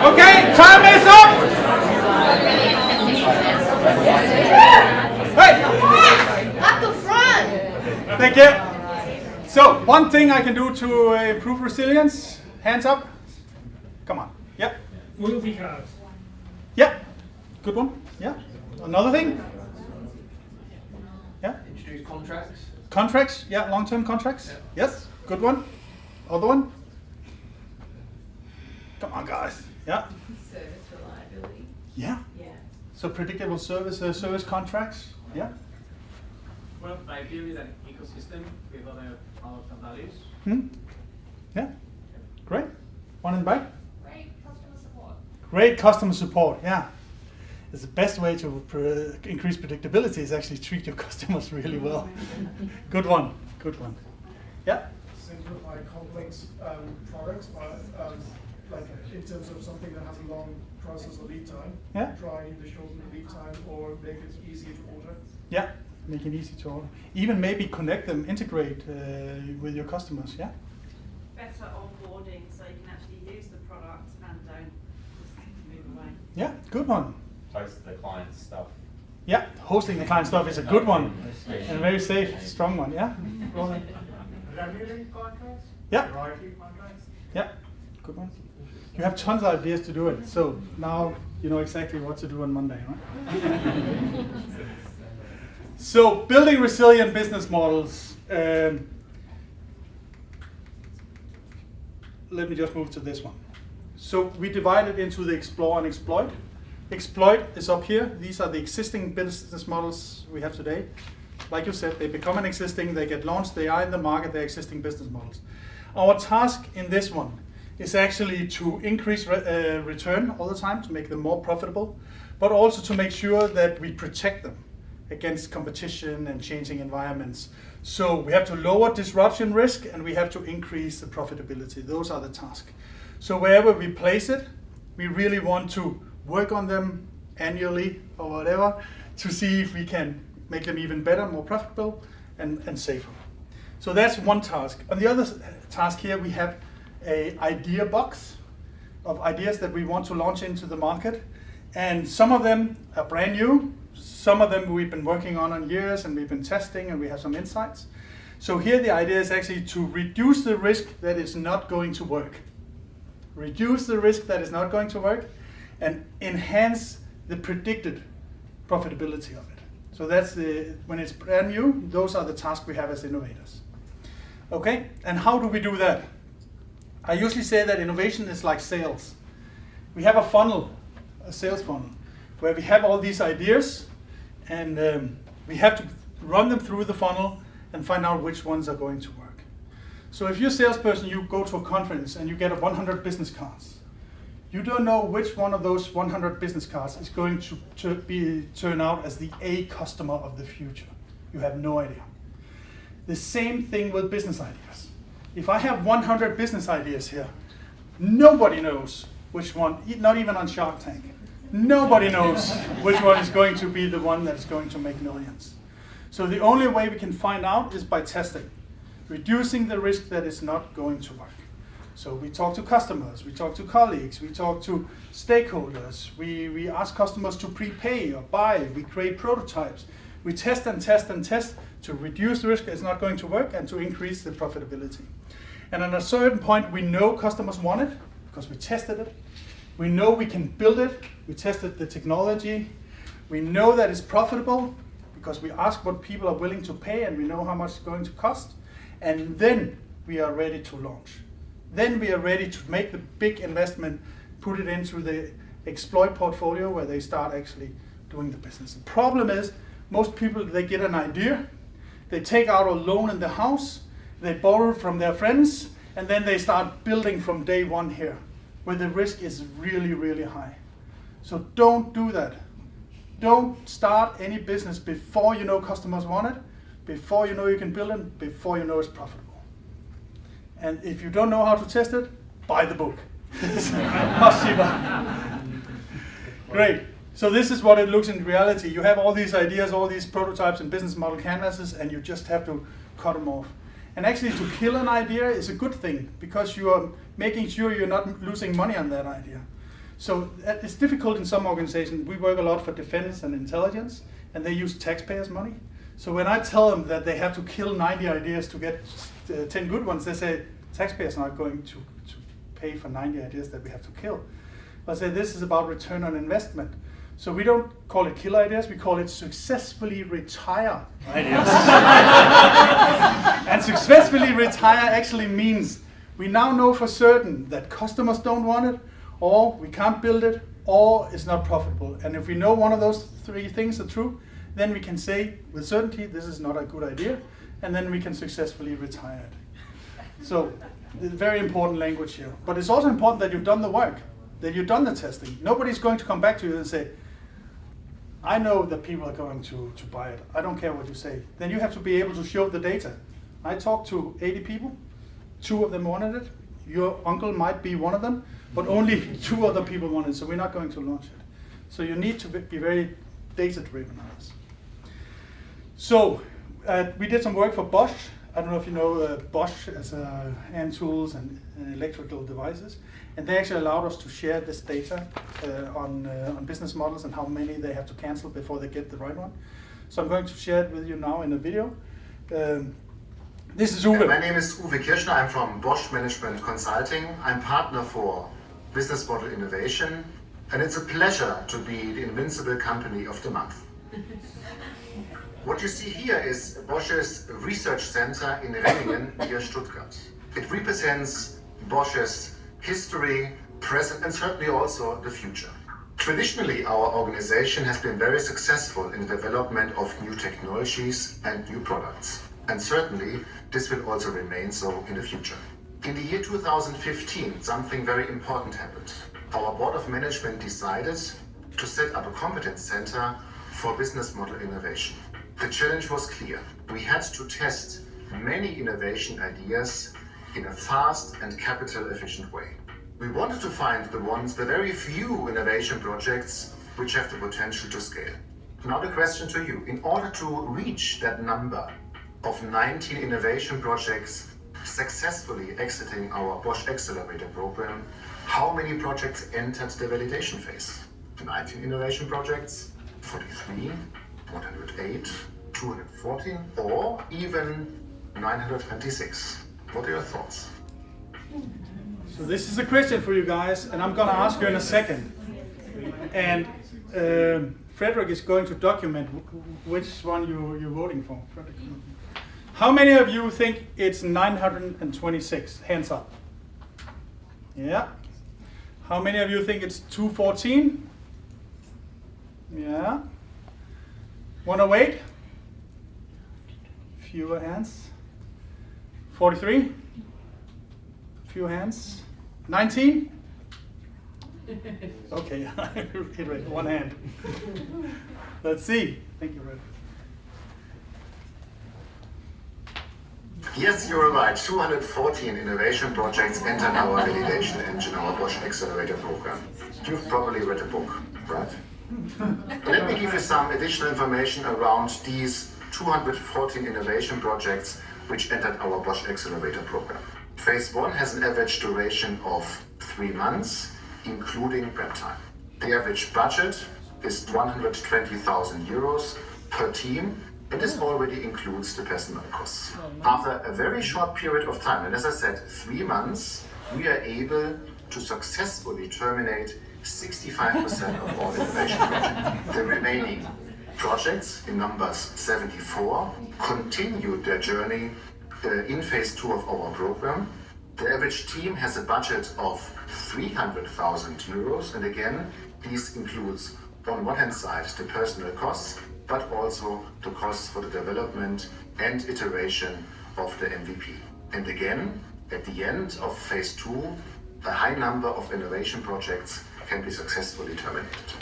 Okay, time is up! Hey! Up the front! Thank you. So, one thing I can do to improve resilience, hands up. Come on. Yep. Loyalty cards. Yep. Good one. Yeah. Another thing? Yeah. Introduce contracts. Contracts. Yeah, long-term contracts. Yes. Good one. Other one? Come on, guys. Yeah. Service reliability. Yeah. Yeah. So predictable service contracts. Yeah. Well, ideally an ecosystem with other values. Yeah. Great. One in the back. Great customer support. Great customer support. Yeah. It's the best way to increase predictability is actually treat your customers really well. Good one. Good one. Yeah. Simplify complex products by, like in terms of something that has a long process or lead time. Yeah. Try either shorten the lead time or make it easier to order. Yeah. Make it easy to order. Even maybe connect them, integrate with your customers. Yeah. Better onboarding so you can actually use the product and don't just move away. Yeah. Good one. Host the client stuff. Yeah. Hosting the client stuff is a good one and very safe, strong one. Yeah. Go ahead. Revenue contracts? Yeah. Royalty contracts? Yeah. Good one. You have tons of ideas to do it, so now you know exactly what to do on Monday, right? So building resilient business models. Let me just move to this one. So we divide it into the explore and exploit. Exploit is up here. These are the existing business models we have today. Like you said, they become an existing, they get launched, they are in the market, they're existing business models. Our task in this one is actually to increase return all the time, to make them more profitable, but also to make sure that we protect them against competition and changing environments. So we have to lower disruption risk and we have to increase the profitability. Those are the tasks. So wherever we place it, we really want to work on them annually or whatever to see if we can make them even better, more profitable and safer. So that's one task. On the other task here, we have an idea box of ideas that we want to launch into the market. And some of them are brand new. Some of them we've been working on years and we've been testing and we have some insights. So here the idea is actually to reduce the risk that it's not going to work. Reduce the risk that is not going to work and enhance the predicted profitability of it. So that's when it's brand new, those are the tasks we have as innovators. Okay, and how do we do that? I usually say that innovation is like sales. We have a funnel, a sales funnel, where we have all these ideas and we have to run them through the funnel and find out which ones are going to work. So if you're a salesperson, you go to a conference and you get 100 business cards. You don't know which one of those 100 business cards is going to turn out as the A customer of the future. You have no idea. The same thing with business ideas. If I have 100 business ideas here, nobody knows which one, not even on Shark Tank, nobody knows which one is going to be the one that's going to make millions. So the only way we can find out is by testing, reducing the risk that it's not going to work. So we talk to customers, we talk to colleagues, we talk to stakeholders, we ask customers to prepay or buy, we create prototypes. We test and test and test to reduce the risk that it's not going to work and to increase the profitability. And at a certain point, we know customers want it because we tested it. We know we can build it. We tested the technology. We know that it's profitable because we ask what people are willing to pay and we know how much it's going to cost. And then we are ready to launch. Then we are ready to make the big investment, put it into the exploit portfolio where they start actually doing the business. The problem is most people, they get an idea, they take out a loan in the house, they borrow from their friends, and then they start building from day one here, where the risk is really, really high. So don't do that. Don't start any business before you know customers want it, before you know you can build it, before you know it's profitable. And if you don't know how to test it, buy the book. Much cheaper. Great. So this is what it looks in reality. You have all these ideas, all these prototypes and business model canvases, and you just have to cut them off. And actually to kill an idea is a good thing, because you are making sure you're not losing money on that idea. So it's difficult in some organizations. We work a lot for defense and intelligence, and they use taxpayers' money. So when I tell them that they have to kill 90 ideas to get 10 good ones, they say, taxpayers are not going to pay for 90 ideas that we have to kill. I say this is about return on investment. So we don't call it kill ideas, we call it successfully retire ideas. And successfully retire actually means we now know for certain that customers don't want it, or we can't build it, or it's not profitable. And if we know one of those three things are true, then we can say with certainty this is not a good idea, and then we can successfully retire it. So it's very important language here. But it's also important that you've done the work, that you've done the testing. Nobody's going to come back to you and say, I know that people are going to buy it. I don't care what you say. Then you have to be able to show the data. I talked to 80 people. 2 of them wanted it. Your uncle might be one of them, but only 2 other people wanted it, so we're not going to launch it. So you need to be very data-driven on this. So we did some work for Bosch. I don't know if you know Bosch as hand tools and electrical devices. And they actually allowed us to share this data on business models and how many they have to cancel before they get the right one. So I'm going to share it with you now in a video. This is Uwe. My name is Uwe Kirschner. I'm from Bosch Management Consulting. I'm partner for Business Model Innovation. And it's a pleasure to be the Invincible Company of the Month. What you see here is Bosch's research center in Renningen near Stuttgart. It represents Bosch's history, present, and certainly also the future. Traditionally, our organization has been very successful in the development of new technologies and new products. And certainly, this will also remain so in the future. In the year 2015, something very important happened. Our board of management decided to set up a competence center for business model innovation. The challenge was clear. We had to test many innovation ideas in a fast and capital efficient way. We wanted to find the very few innovation projects which have the potential to scale. Now the question to you, in order to reach that number of 19 innovation projects successfully exiting our Bosch Accelerator program, how many projects entered the validation phase? 19 innovation projects, 43, 108, 214, or even 926. What are your thoughts? So this is a question for you guys, and I'm going to ask you in a second. And Frederick is going to document which one you're voting for. How many of you think it's 926? Hands up. Yeah. How many of you think it's 214? Yeah. 108? Fewer hands. 43? Few hands. 19? Okay, one hand. Let's see. Thank you, Red. Yes, you're right. 214 innovation projects entered our validation engine, our Bosch Accelerator program. You've probably read the book, right? Let me give you some additional information around these 214 innovation projects which entered our Bosch Accelerator program. Phase 1 has an average duration of 3 months, including prep time. The average budget is 120,000 euros per team, and this already includes the personnel costs. After a very short period of time, and as I said, 3 months, we are able to successfully terminate 65% of all innovation projects. The remaining projects, in numbers 74, continued their journey in phase 2 of our program. The average team has a budget of 300,000 euros, and again, This includes, on one hand side, the personal costs, but also the costs for the development and iteration of the MVP. And again, at the end of phase 2, a high number of innovation projects can be successfully terminated.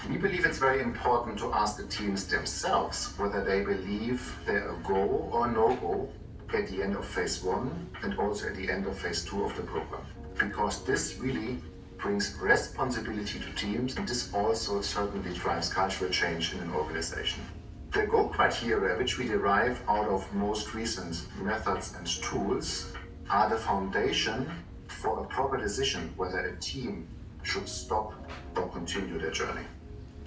We believe it's very important to ask the teams themselves whether they believe they're a go or no-go at the end of phase 1 and also at the end of phase 2 of the program. Because this really brings responsibility to teams, and this also certainly drives cultural change in an organization. The go criteria, which we derive out of most recent methods and tools, are the foundation for a proper decision whether a team should stop or continue their journey.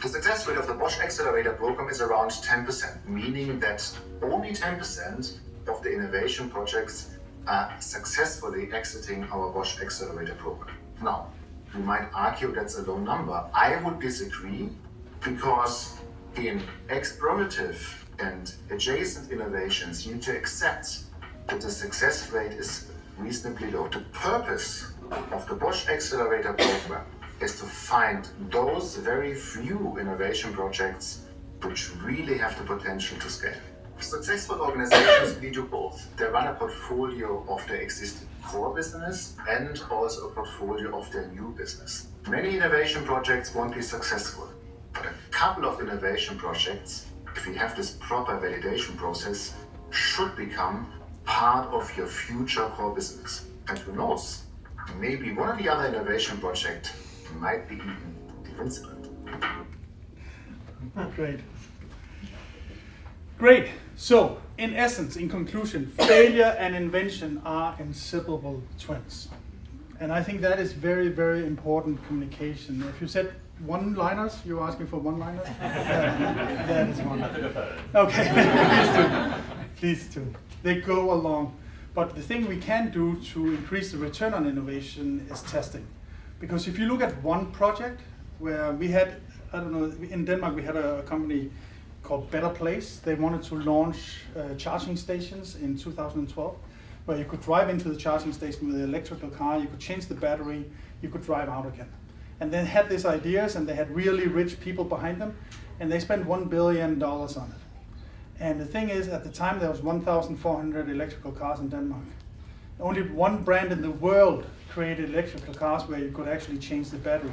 The success rate of the Bosch Accelerator program is around 10%, meaning that only 10% of the innovation projects are successfully exiting our Bosch Accelerator program. Now, you might argue that's a low number. I would disagree, because in explorative and adjacent innovations, you need to accept that the success rate is reasonably low. The purpose of the Bosch Accelerator program is to find those very few innovation projects which really have the potential to scale. Successful organizations need to both. They run a portfolio of their existing core business and also a portfolio of their new business. Many innovation projects won't be successful, but a couple of innovation projects, if we have this proper validation process, should become part of your future core business. And who knows, maybe one or the other innovation project might be even invincible. Great. So, in essence, in conclusion, failure and invention are inseparable twins. And I think that is very, very important communication. If you said one-liners, you're asking for one-liners? That is one. Okay, please do. They go along. But the thing we can do to increase the return on innovation is testing. Because if you look at one project where we had, I don't know, in Denmark we had a company called Better Place. They wanted to launch charging stations in 2012, where you could drive into the charging station with an electrical car, you could change the battery, you could drive out again. And they had these ideas, and they had really rich people behind them, and they spent $1 billion on it. And the thing is, at the time there was 1,400 electrical cars in Denmark. Only one brand in the world created electrical cars where you could actually change the battery.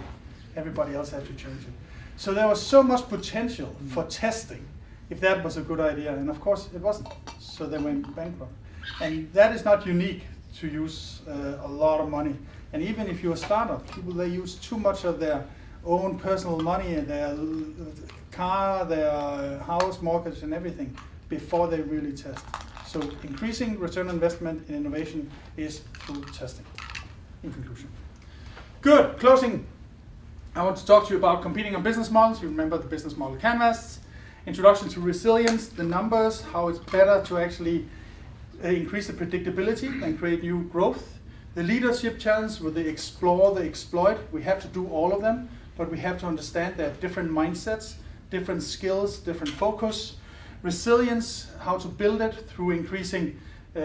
Everybody else had to change it. So there was so much potential for testing, if that was a good idea, and of course it wasn't. So they went bankrupt. And that is not unique to use a lot of money. And even if you're a startup, people, they use too much of their own personal money and their car, their house, mortgage, and everything before they really test. So increasing return on investment in innovation is through testing, in conclusion. Good, closing. I want to talk to you about competing on business models. You remember the business model canvas. Introduction to resilience, the numbers, how it's better to actually increase the predictability and create new growth. The leadership challenge with the explore, the exploit. We have to do all of them, but we have to understand that different mindsets, different skills, different focus. Resilience, how to build it through increasing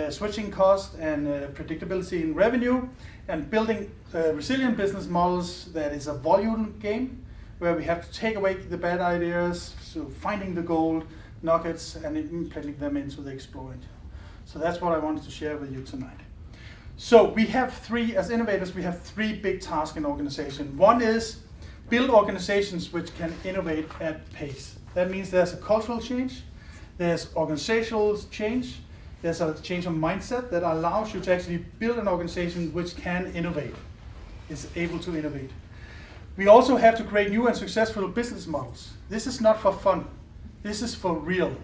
switching cost and predictability in revenue, and building resilient business models that is a volume game, where we have to take away the bad ideas, so finding the gold nuggets and implementing them into the exploit. So that's what I wanted to share with you tonight. So we have as innovators, we have three big tasks in organization. One is build organizations which can innovate at pace. That means there's a cultural change, there's organizational change, there's a change of mindset that allows you to actually build an organization which can innovate, is able to innovate. We also have to create new and successful business models. This is not for fun. This is for real.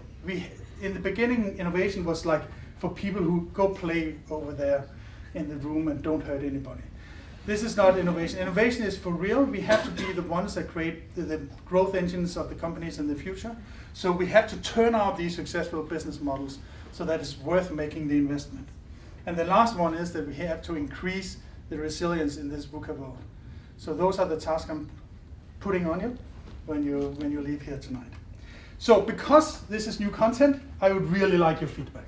In the beginning, innovation was like for people who go play over there in the room and don't hurt anybody. This is not innovation. Innovation is for real. We have to be the ones that create the growth engines of the companies in the future. So we have to turn out these successful business models so that it's worth making the investment. And the last one is that we have to increase the resilience in this Vuca world. So those are the tasks I'm putting on you when you leave here tonight. So because this is new content, I would really like your feedback.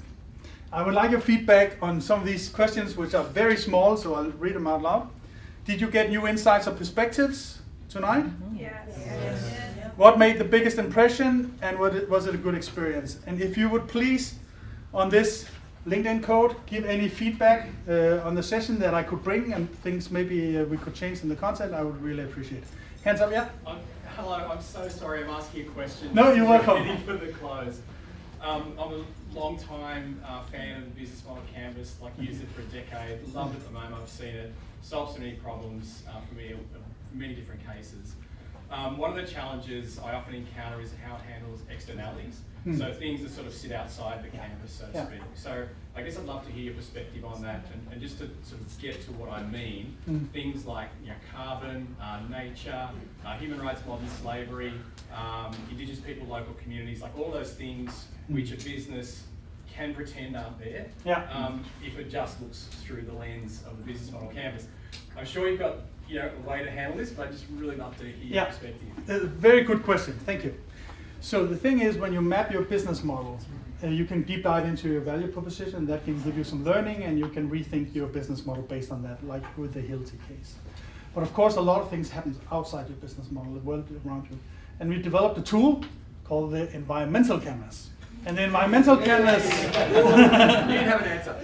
I would like your feedback on some of these questions, which are very small, so I'll read them out loud. Did you get new insights or perspectives? tonight? Yes. What made the biggest impression, and was it a good experience? And if you would please, on this LinkedIn code, give any feedback on the session that I could bring and things maybe we could change in the content, I would really appreciate it. Hands up, yeah? Hello, I'm so sorry I'm asking a question. No, you're welcome. Ready for the close. I'm a long time fan of the business model canvas, like used it for a decade, love it at the moment, I've seen it, solves so many problems for me in many different cases. One of the challenges I often encounter is how it handles externalities. So things that sort of sit outside the canvas, so to speak. So I guess I'd love to hear your perspective on that, and just to sort of get to what I mean, things like carbon, nature, human rights, modern slavery, Indigenous people, local communities, like all those things which a business can pretend aren't there, if it just looks through the lens of the business model canvas. I'm sure you've got a way to handle this, but I'd just really love to hear your perspective. Very good question, thank you. So the thing is, when you map your business model, you can deep dive into your value proposition. That can give you some learning, and you can rethink your business model based on that, like with the Hilti case. But of course, a lot of things happen outside your business model, the world around you. And we developed a tool called the environmental canvas. And the environmental canvas, you didn't have an answer.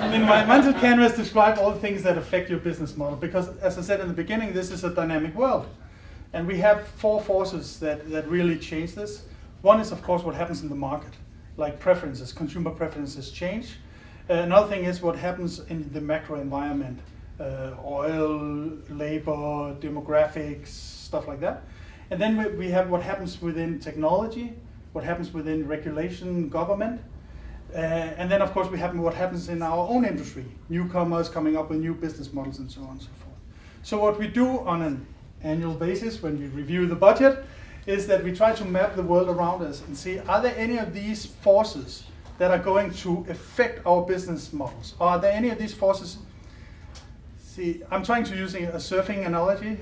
The environmental canvas describes all the things that affect your business model, because as I said in the beginning, this is a dynamic world. And we have 4 forces that really change this. One is, of course, what happens in the market, like preferences, consumer preferences change. Another thing is what happens in the macro environment, oil, labor, demographics, stuff like that. And then we have what happens within technology, what happens within regulation, government. And then, of course, we have what happens in our own industry, newcomers coming up with new business models and so on and so forth. So what we do on an annual basis when we review the budget is that we try to map the world around us and see, are there any of these forces that are going to affect our business models? Are there any of these forces? See, I'm trying to use a surfing analogy.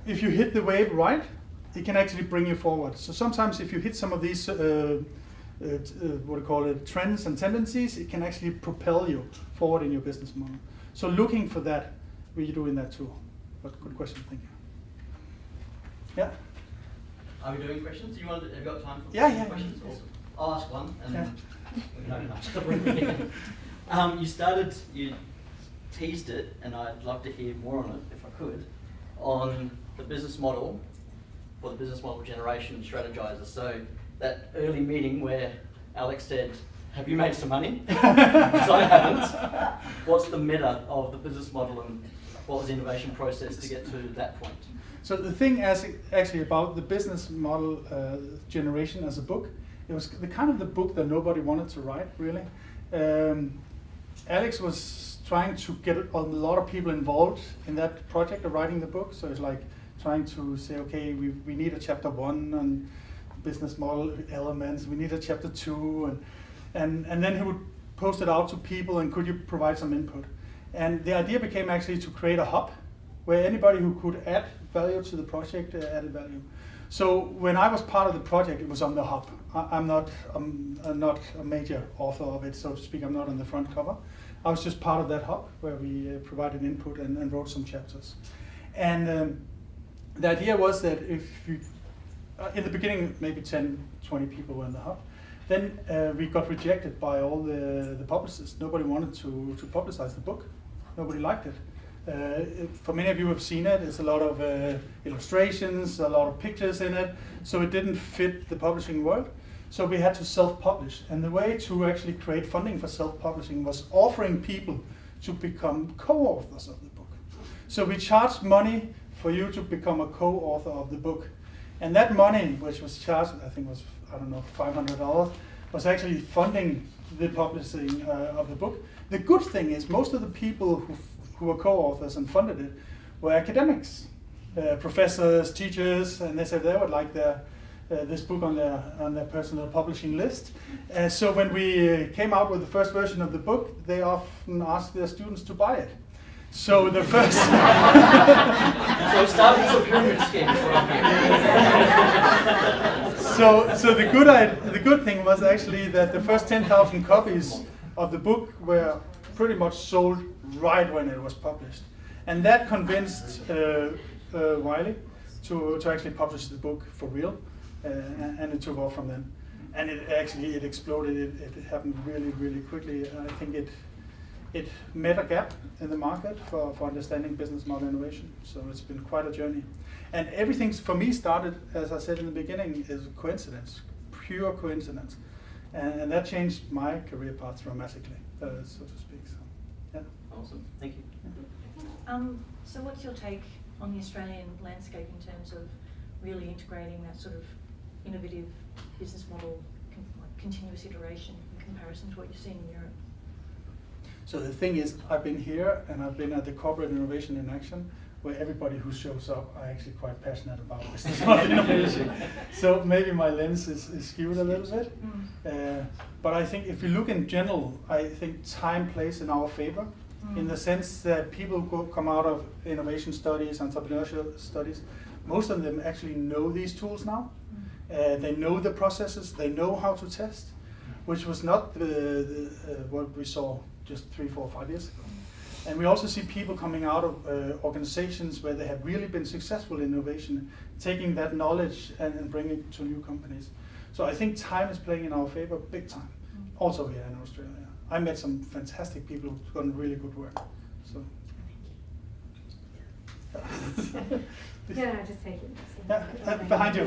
If you hit the wave right, it can actually bring you forward. So sometimes if you hit some of these trends and tendencies, it can actually propel you forward in your business model. So looking for that, we do in that too. But good question, thank you. Yeah? Are we doing questions? Do you want to, have you got time for questions? Yeah. I'll ask one, and then we can open up. You teased it, and I'd love to hear more on it, if I could, on the business model, for the business model generation strategizer. So that early meeting where Alex said, have you made some money? Because I haven't. What's the meta of the business model, and what was the innovation process to get to that point? So the thing actually about the business model generation as a book, it was the kind of the book that nobody wanted to write, really. Alex was trying to get a lot of people involved in that project of writing the book. So it's like trying to say, okay, we need a chapter 1 on business model elements, we need a chapter 2, and then he would post it out to people, and could you provide some input? And the idea became actually to create a hub where anybody who could add value to the project added value. So when I was part of the project, it was on the hub. I'm not a major author of it, so to speak. I'm not on the front cover. I was just part of that hub where we provided input and wrote some chapters. And the idea was that if you, in the beginning, maybe 10, 20 people were in the hub. Then we got rejected by all the publishers. Nobody wanted to publicize the book. Nobody liked it. For many of you who have seen it, there's a lot of illustrations, a lot of pictures in it, so it didn't fit the publishing world. So we had to self-publish. And the way to actually create funding for self-publishing was offering people to become co-authors of the book. So we charged money for you to become a co-author of the book. And that money, which was charged, I think was, $500, was actually funding the publishing of the book. The good thing is most of the people who were co-authors and funded it were academics, professors, teachers, and they said they would like this book on their personal publishing list. So when we came out with the first version of the book, they often asked their students to buy it. So the first... So start with a pyramid scheme. So the good thing was actually that the first 10,000 copies of the book were pretty much sold right when it was published. And that convinced Wiley to actually publish the book for real, and it took off from then. And it exploded. It happened really, really quickly. I think it met a gap in the market for understanding business model innovation. So it's been quite a journey. And everything for me started, as I said in the beginning, is a coincidence, pure coincidence. And that changed my career path dramatically, so to speak. So, yeah. Awesome, thank you. So what's your take on the Australian landscape in terms of really integrating that sort of innovative business model, like continuous iteration in comparison to what you're seeing in Europe? So the thing is, I've been here and I've been at the Corporate Innovation in Action, where everybody who shows up are actually quite passionate about business model innovation. So maybe my lens is skewed a little bit. But I think if you look in general, I think time plays in our favor, in the sense that people come out of innovation studies, entrepreneurship studies, most of them actually know these tools now. They know the processes, they know how to test, which was not what we saw just 3, 4, 5 years ago. And we also see people coming out of organizations where they have really been successful in innovation, taking that knowledge and bringing it to new companies. So I think time is playing in our favor big time, also here in Australia. I met some fantastic people who've done really good work. So. Yeah, just take it. Yeah, behind you.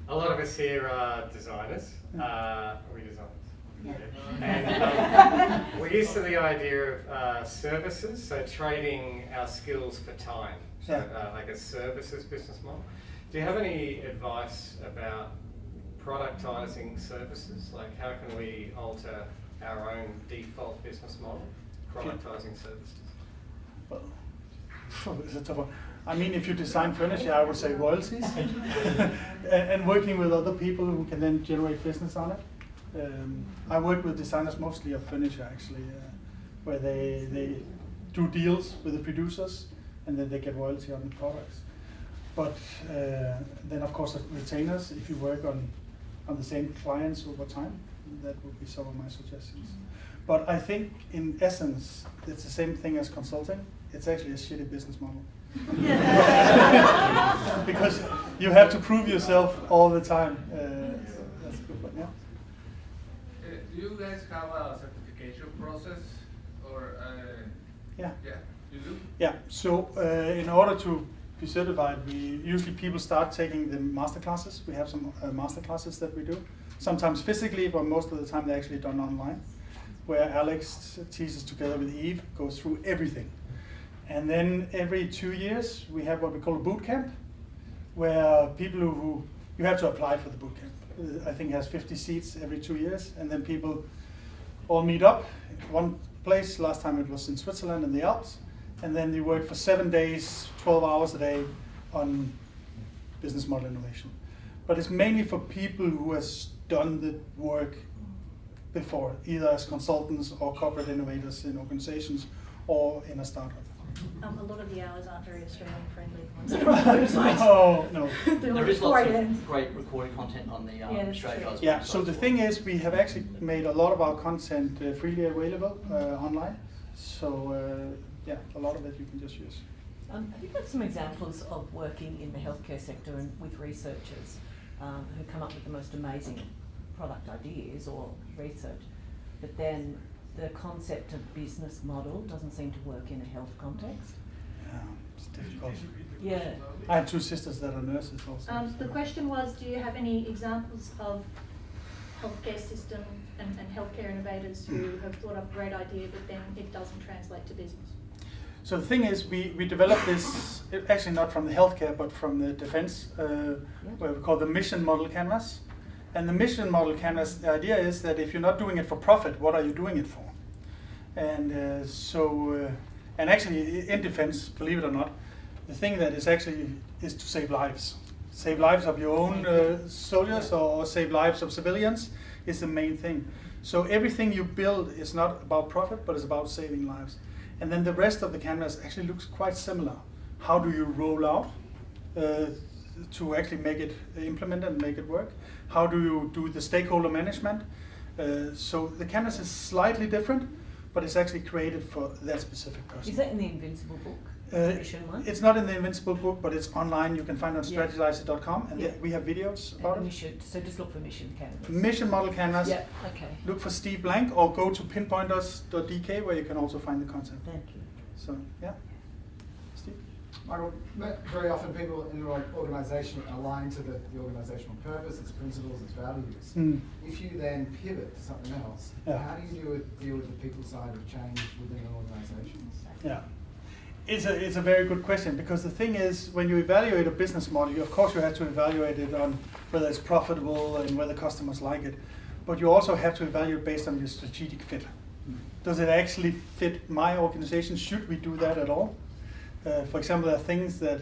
A lot of us here are designers. We designers. Yeah. And we're used to the idea of services, so trading our skills for time. So like a services business model. Do you have any advice about productizing services? Like how can we alter our own default business model, productizing services? Well, it's a tough one. I mean, if you design furniture, I would say royalties, and working with other people who can then generate business on it. I work with designers mostly of furniture, actually, where they do deals with the producers, and then they get royalty on the products. But then, of course, retainers, if you work on the same clients over time, that would be some of my suggestions. But I think, in essence, it's the same thing as consulting. It's actually a shitty business model. Because you have to prove yourself all the time. That's a good one, yeah. Do you guys have a certification process, or? Yeah. Yeah, you do? Yeah. So in order to be certified, people start taking the master classes. We have some master classes that we do. Sometimes physically, but most of the time they're actually done online, where Alex teaches together with Eve, goes through everything. And then every 2 years, we have what we call a boot camp, where people who you have to apply for the boot camp. I think it has 50 seats every 2 years, and then people all meet up in one place. Last time it was in Switzerland in the Alps, and then you work for 7 days, 12 hours a day on business model innovation. But it's mainly for people who has done the work before, either as consultants or corporate innovators in organizations or in a startup. A lot of the hours aren't very Australian friendly ones on our website. No. There is lots of great recorded content on the Australia. Yeah, so the thing is, we have actually made a lot of our content freely available online. So yeah, a lot of it you can just use. Have you got some examples of working in the healthcare sector and with researchers who come up with the most amazing product ideas or research, but then the concept of business model doesn't seem to work in a health context? Yeah, it's difficult. Yeah. I have 2 sisters that are nurses also. The question was, do you have any examples of healthcare system and healthcare innovators who have thought up a great idea, but then it doesn't translate to business? So the thing is, we developed this, actually not from the healthcare, but from the defense, where we call the mission model canvas. And the mission model canvas, the idea is that if you're not doing it for profit, what are you doing it for? And and actually in defense, believe it or not, the thing that is actually is to save lives. Save lives of your own soldiers or save lives of civilians is the main thing. So everything you build is not about profit, but it's about saving lives. And then the rest of the canvas actually looks quite similar. How do you roll out to actually make it implement and make it work? How do you do the stakeholder management? So the canvas is slightly different, but it's actually created for that specific person. Is that in the Invincible book? Mission one? It's not in the Invincible book, but it's online. You can find it on Yeah. strategizer.com, and Yeah. we have videos about And we it. should, so just look for Mission Canvas. Mission Model Canvas. Yeah, okay. Look for Steve Blank or go to pinpointers.dk where you can also find the content. Thank you. So, yeah. Steve? Michael, very often people in an organisation align to the organisational purpose, its principles, its values. Mm. If you then pivot to something else, Yeah. how do you deal with the people side of change within an organisation? Yeah. It's a very good question, because the thing is, when you evaluate a business model, of course you have to evaluate it on whether it's profitable and whether customers like it, but you also have to evaluate based on your strategic fit. Does it actually fit my organization? Should we do that at all? For example, there are things that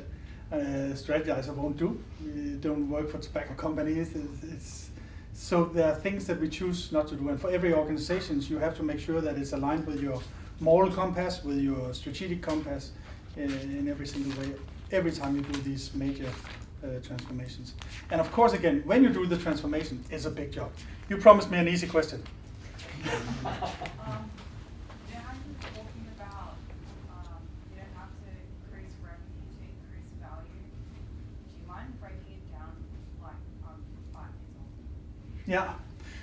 Strategizer won't do. We don't work for tobacco companies. So there are things that we choose not to do. And for every organization, you have to make sure that it's aligned with your moral compass, with your strategic compass in every single way, every time you do these major transformations. And of course, again, when you do the transformation, it's a big job. You promised me an easy question. Yeah.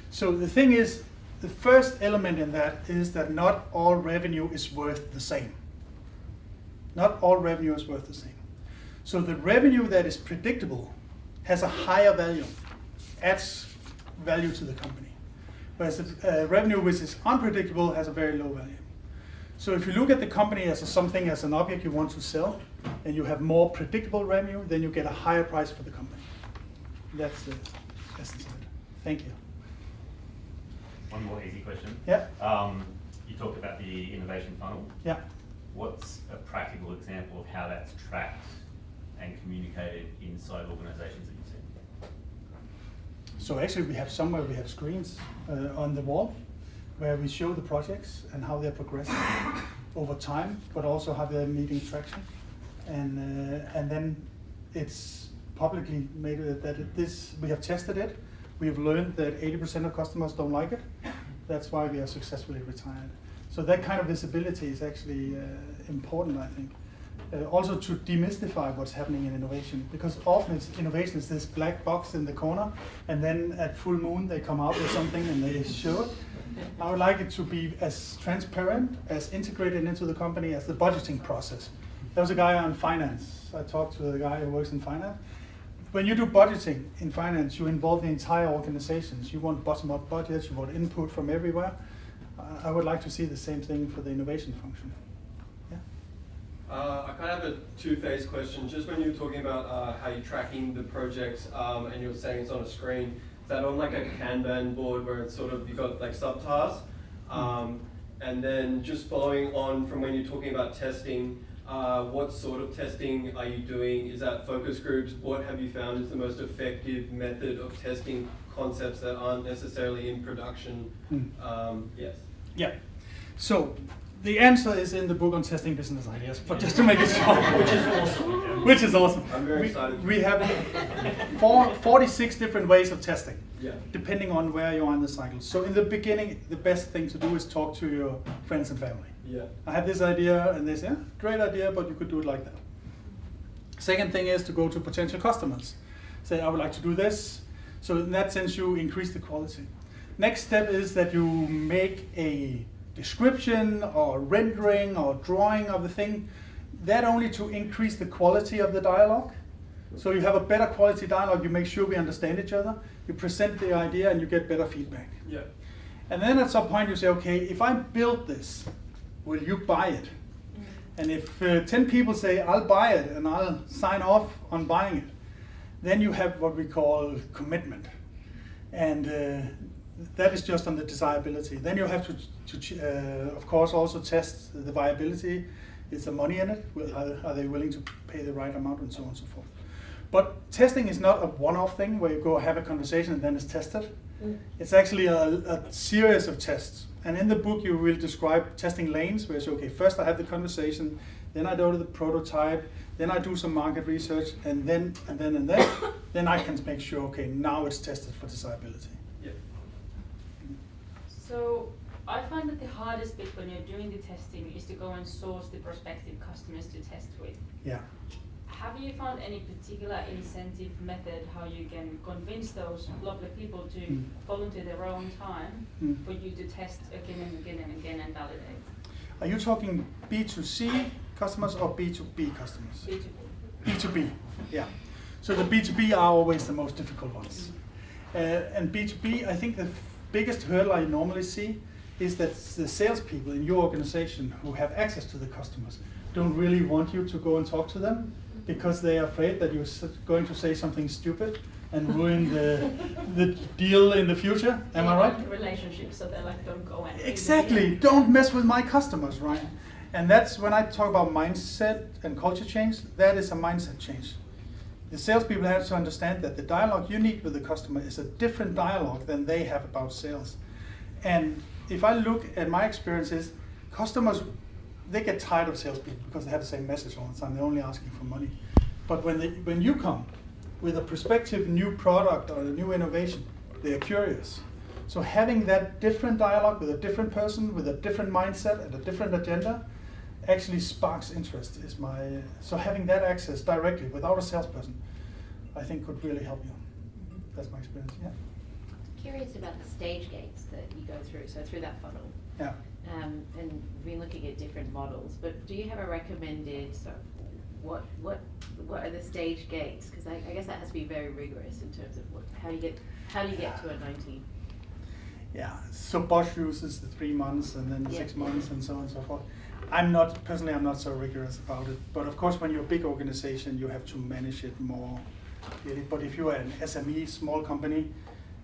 So the thing is, the first element in that is that not all revenue is worth the same. Not all revenue is worth the same. So the revenue that is predictable has a higher value, adds value to the company. Whereas the revenue which is unpredictable has a very low value. So if you look at the company as something, as an object you want to sell, and you have more predictable revenue, then you get a higher price for the company. That's the essence of it. Thank you. One more easy question. Yeah. You talked about the innovation funnel. Yeah. What's a practical example of how that's tracked and communicated inside organisations that you've seen? So actually we have somewhere we have screens on the wall where we show the projects and how they're progressing over time, but also how they're meeting traction. And then it's publicly made that we have tested it. We have learned that 80% of customers don't like it. That's why we are successfully retired. So that kind of visibility is actually important, I think. Also to demystify what's happening in innovation, because often innovation is this black box in the corner, and then at full moon they come out with something and they show it. I would like it to be as transparent, as integrated into the company as the budgeting process. There was a guy on finance. I talked to the guy who works in finance. When you do budgeting in finance, you involve the entire organizations. You want bottom-up budgets, you want input from everywhere. I would like to see the same thing for the innovation function. Yeah. I kind of have a two-phase question. Just when you were talking about how you're tracking the projects and you're saying it's on a screen, is that on like a Kanban board where it's sort of, you've got like subtasks? And then just following on from when you're talking about testing, what sort of testing are you doing? Is that focus groups? What have you found is the most effective method of testing concepts that aren't necessarily in production? Yes. Yeah. So the answer is in the book on testing business ideas, but just to make it short. Which is awesome. Which is awesome. I'm very excited. We have 46 different ways of testing, Yeah. depending on where you are in the cycle. So in the beginning, the best thing to do is talk to your friends and family. Yeah. I have this idea, and they say, yeah, great idea, but you could do it like that. Second thing is to go to potential customers. Say, I would like to do this. So in that sense, you increase the quality. Next step is that you make a description or rendering or drawing of the thing. That only to increase the quality of the dialogue. So you have a better quality dialogue, you make sure we understand each other, you present the idea and you get better feedback. Yeah. And then at some point you say, okay, if I build this, will you buy it? And if 10 people say, I'll buy it and I'll sign off on buying it, then you have what we call commitment. And that is just on the desirability. Then you have to of course, also test the viability. Is there money in it? Are they willing to pay the right amount and so on and so forth? But testing is not a one-off thing where you go have a conversation and then it's tested. It's actually a series of tests. And in the book, you will describe testing lanes where you say, okay, first I have the conversation, then I go to the prototype, then I do some market research, and then I can make sure, okay, now it's tested for desirability. Yeah. So I find that the hardest bit when you're doing the testing is to go and source the prospective customers to test with. Yeah. Have you found any particular incentive method how you can convince those lovely people to volunteer their own time for you to test again and again and again and validate? Are you talking B2C customers or B2B customers? B2B. B2B, yeah. So the B2B are always the most difficult ones. And B2B, I think the biggest hurdle I normally see is that the salespeople in your organization who have access to the customers don't really want you to go and talk to them because they are afraid that you're going to say something stupid and ruin the deal in the future. Am I right? The relationship, so they're like, don't go and Exactly. Don't mess with my customers, right? And that's when I talk about mindset and culture change. That is a mindset change. The salespeople have to understand that the dialogue you need with the customer is a different dialogue than they have about sales. And if I look at my experiences, customers, they get tired of salespeople because they have the same message all the time. They're only asking for money. But when you come with a prospective new product or a new innovation, they are curious. So having that different dialogue with a different person, with a different mindset and a different agenda, actually sparks interest. So having that access directly without a salesperson, I think could really help you. That's my experience. Yeah. Curious about the stage gates that you go through, so through that funnel. Yeah. And we've been looking at different models, but do you have a recommended sort of what are the stage gates? Because I guess that has to be very rigorous in terms of how do you get to a 90. Yeah. So Bosch uses the 3 months and then 6 months and so on and so forth. I'm not so rigorous about it, but of course when you're a big organization you have to manage it more clearly. But if you are an SME, small company,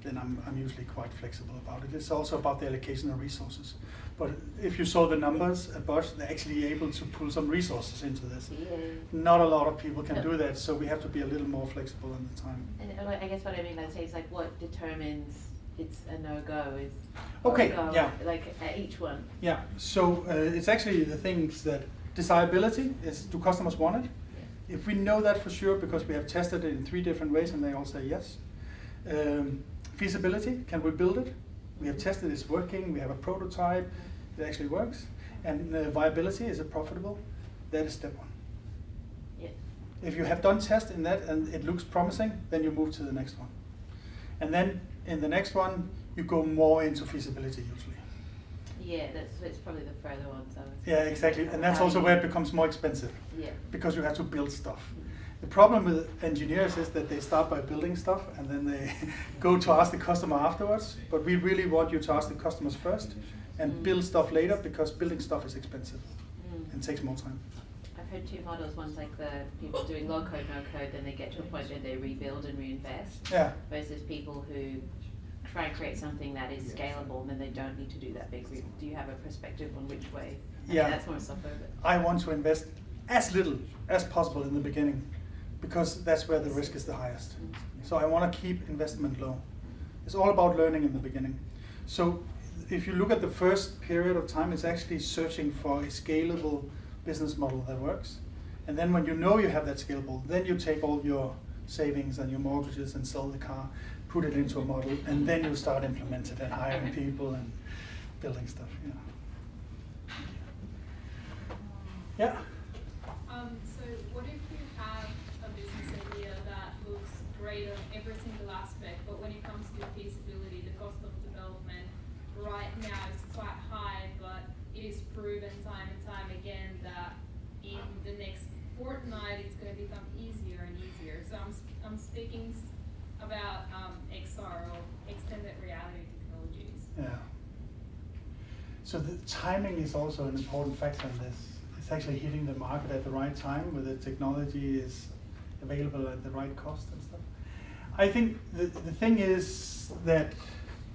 then I'm usually quite flexible about it. It's also about the allocation of resources. But if you saw the numbers at Bosch, they're actually able to pull some resources into this. Yeah. Not a lot of people can do that, so we have to be a little more flexible on the time. And I guess what I mean by that is like what determines it's a no-go is Okay, go, yeah. Like at each one. Yeah, so it's actually the things that desirability is, do customers want it? Yeah. If we know that for sure because we have tested it in 3 different ways and they all say yes. Feasibility, can we build it? We have tested it's working, we have a prototype, it actually works. And viability, is it profitable? That is step 1. Yeah. If you have done tests in that and it looks promising, then you move to the next one. And then in the next one, you go more into feasibility usually. Yeah, it's probably the further ones. Yeah, exactly. And that's also where it becomes more expensive. Yeah. Because you have to build stuff. The problem with engineers is that they start by building stuff and then they go to ask the customer afterwards. But we really want you to ask the customers first and build stuff later because building stuff is expensive and takes more time. I've heard 2 models. One's like the people doing low code, no code, then they get to a point where they rebuild and reinvest. Yeah. Versus people who try and create something that is scalable and then they don't need to do that big re. Do you have a perspective on which way? Yeah. That's more software. But I want to invest as little as possible in the beginning because that's where the risk is the highest. So I want to keep investment low. It's all about learning in the beginning. So if you look at the first period of time, it's actually searching for a scalable business model that works. And then when you know you have that scalable, then you take all your savings and your mortgages and sell the car, put it into a model, and then you start implementing and hiring people and building stuff. Yeah. So what if you have a business idea that looks great on every single aspect, but when it comes to feasibility, the cost of development right now is quite high, but it is proven time and time again that in the next fortnight it's going to become easier and easier. So I'm speaking about XR or extended reality technologies. Yeah. So the timing is also an important factor in this. It's actually hitting the market at the right time where the technology is available at the right cost and stuff. I think the thing is that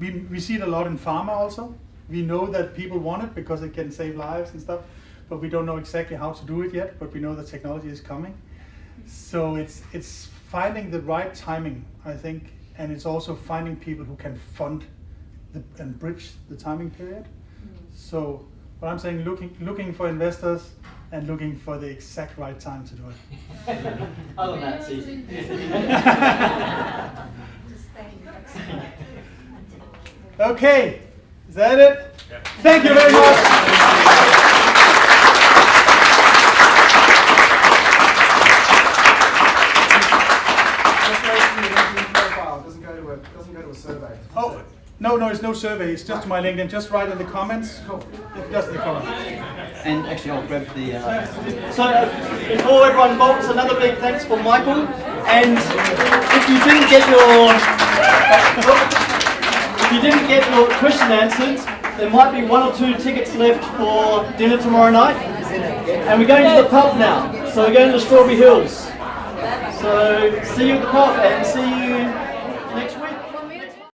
we see it a lot in pharma also. We know that people want it because it can save lives and stuff, but we don't know exactly how to do it yet, but we know the technology is coming. So it's finding the right timing, I think, and it's also finding people who can fund and bridge the timing period. So what I'm saying, looking for investors and looking for the exact right time to do it. Other than that, it's easy. Okay, is that it? Yep. Thank you very much. Profile doesn't go to a survey. Oh, no, it's no survey. It's just my LinkedIn. Just write in the comments. Just in the comments. And actually, I'll grab the. So before everyone bolts, another big thanks for Michael. And if you didn't get your question answered, there might be 1 or 2 tickets left for dinner tomorrow night. And we're going to the pub now. So we're going to Strawberry Hills. So see you at the pub and see you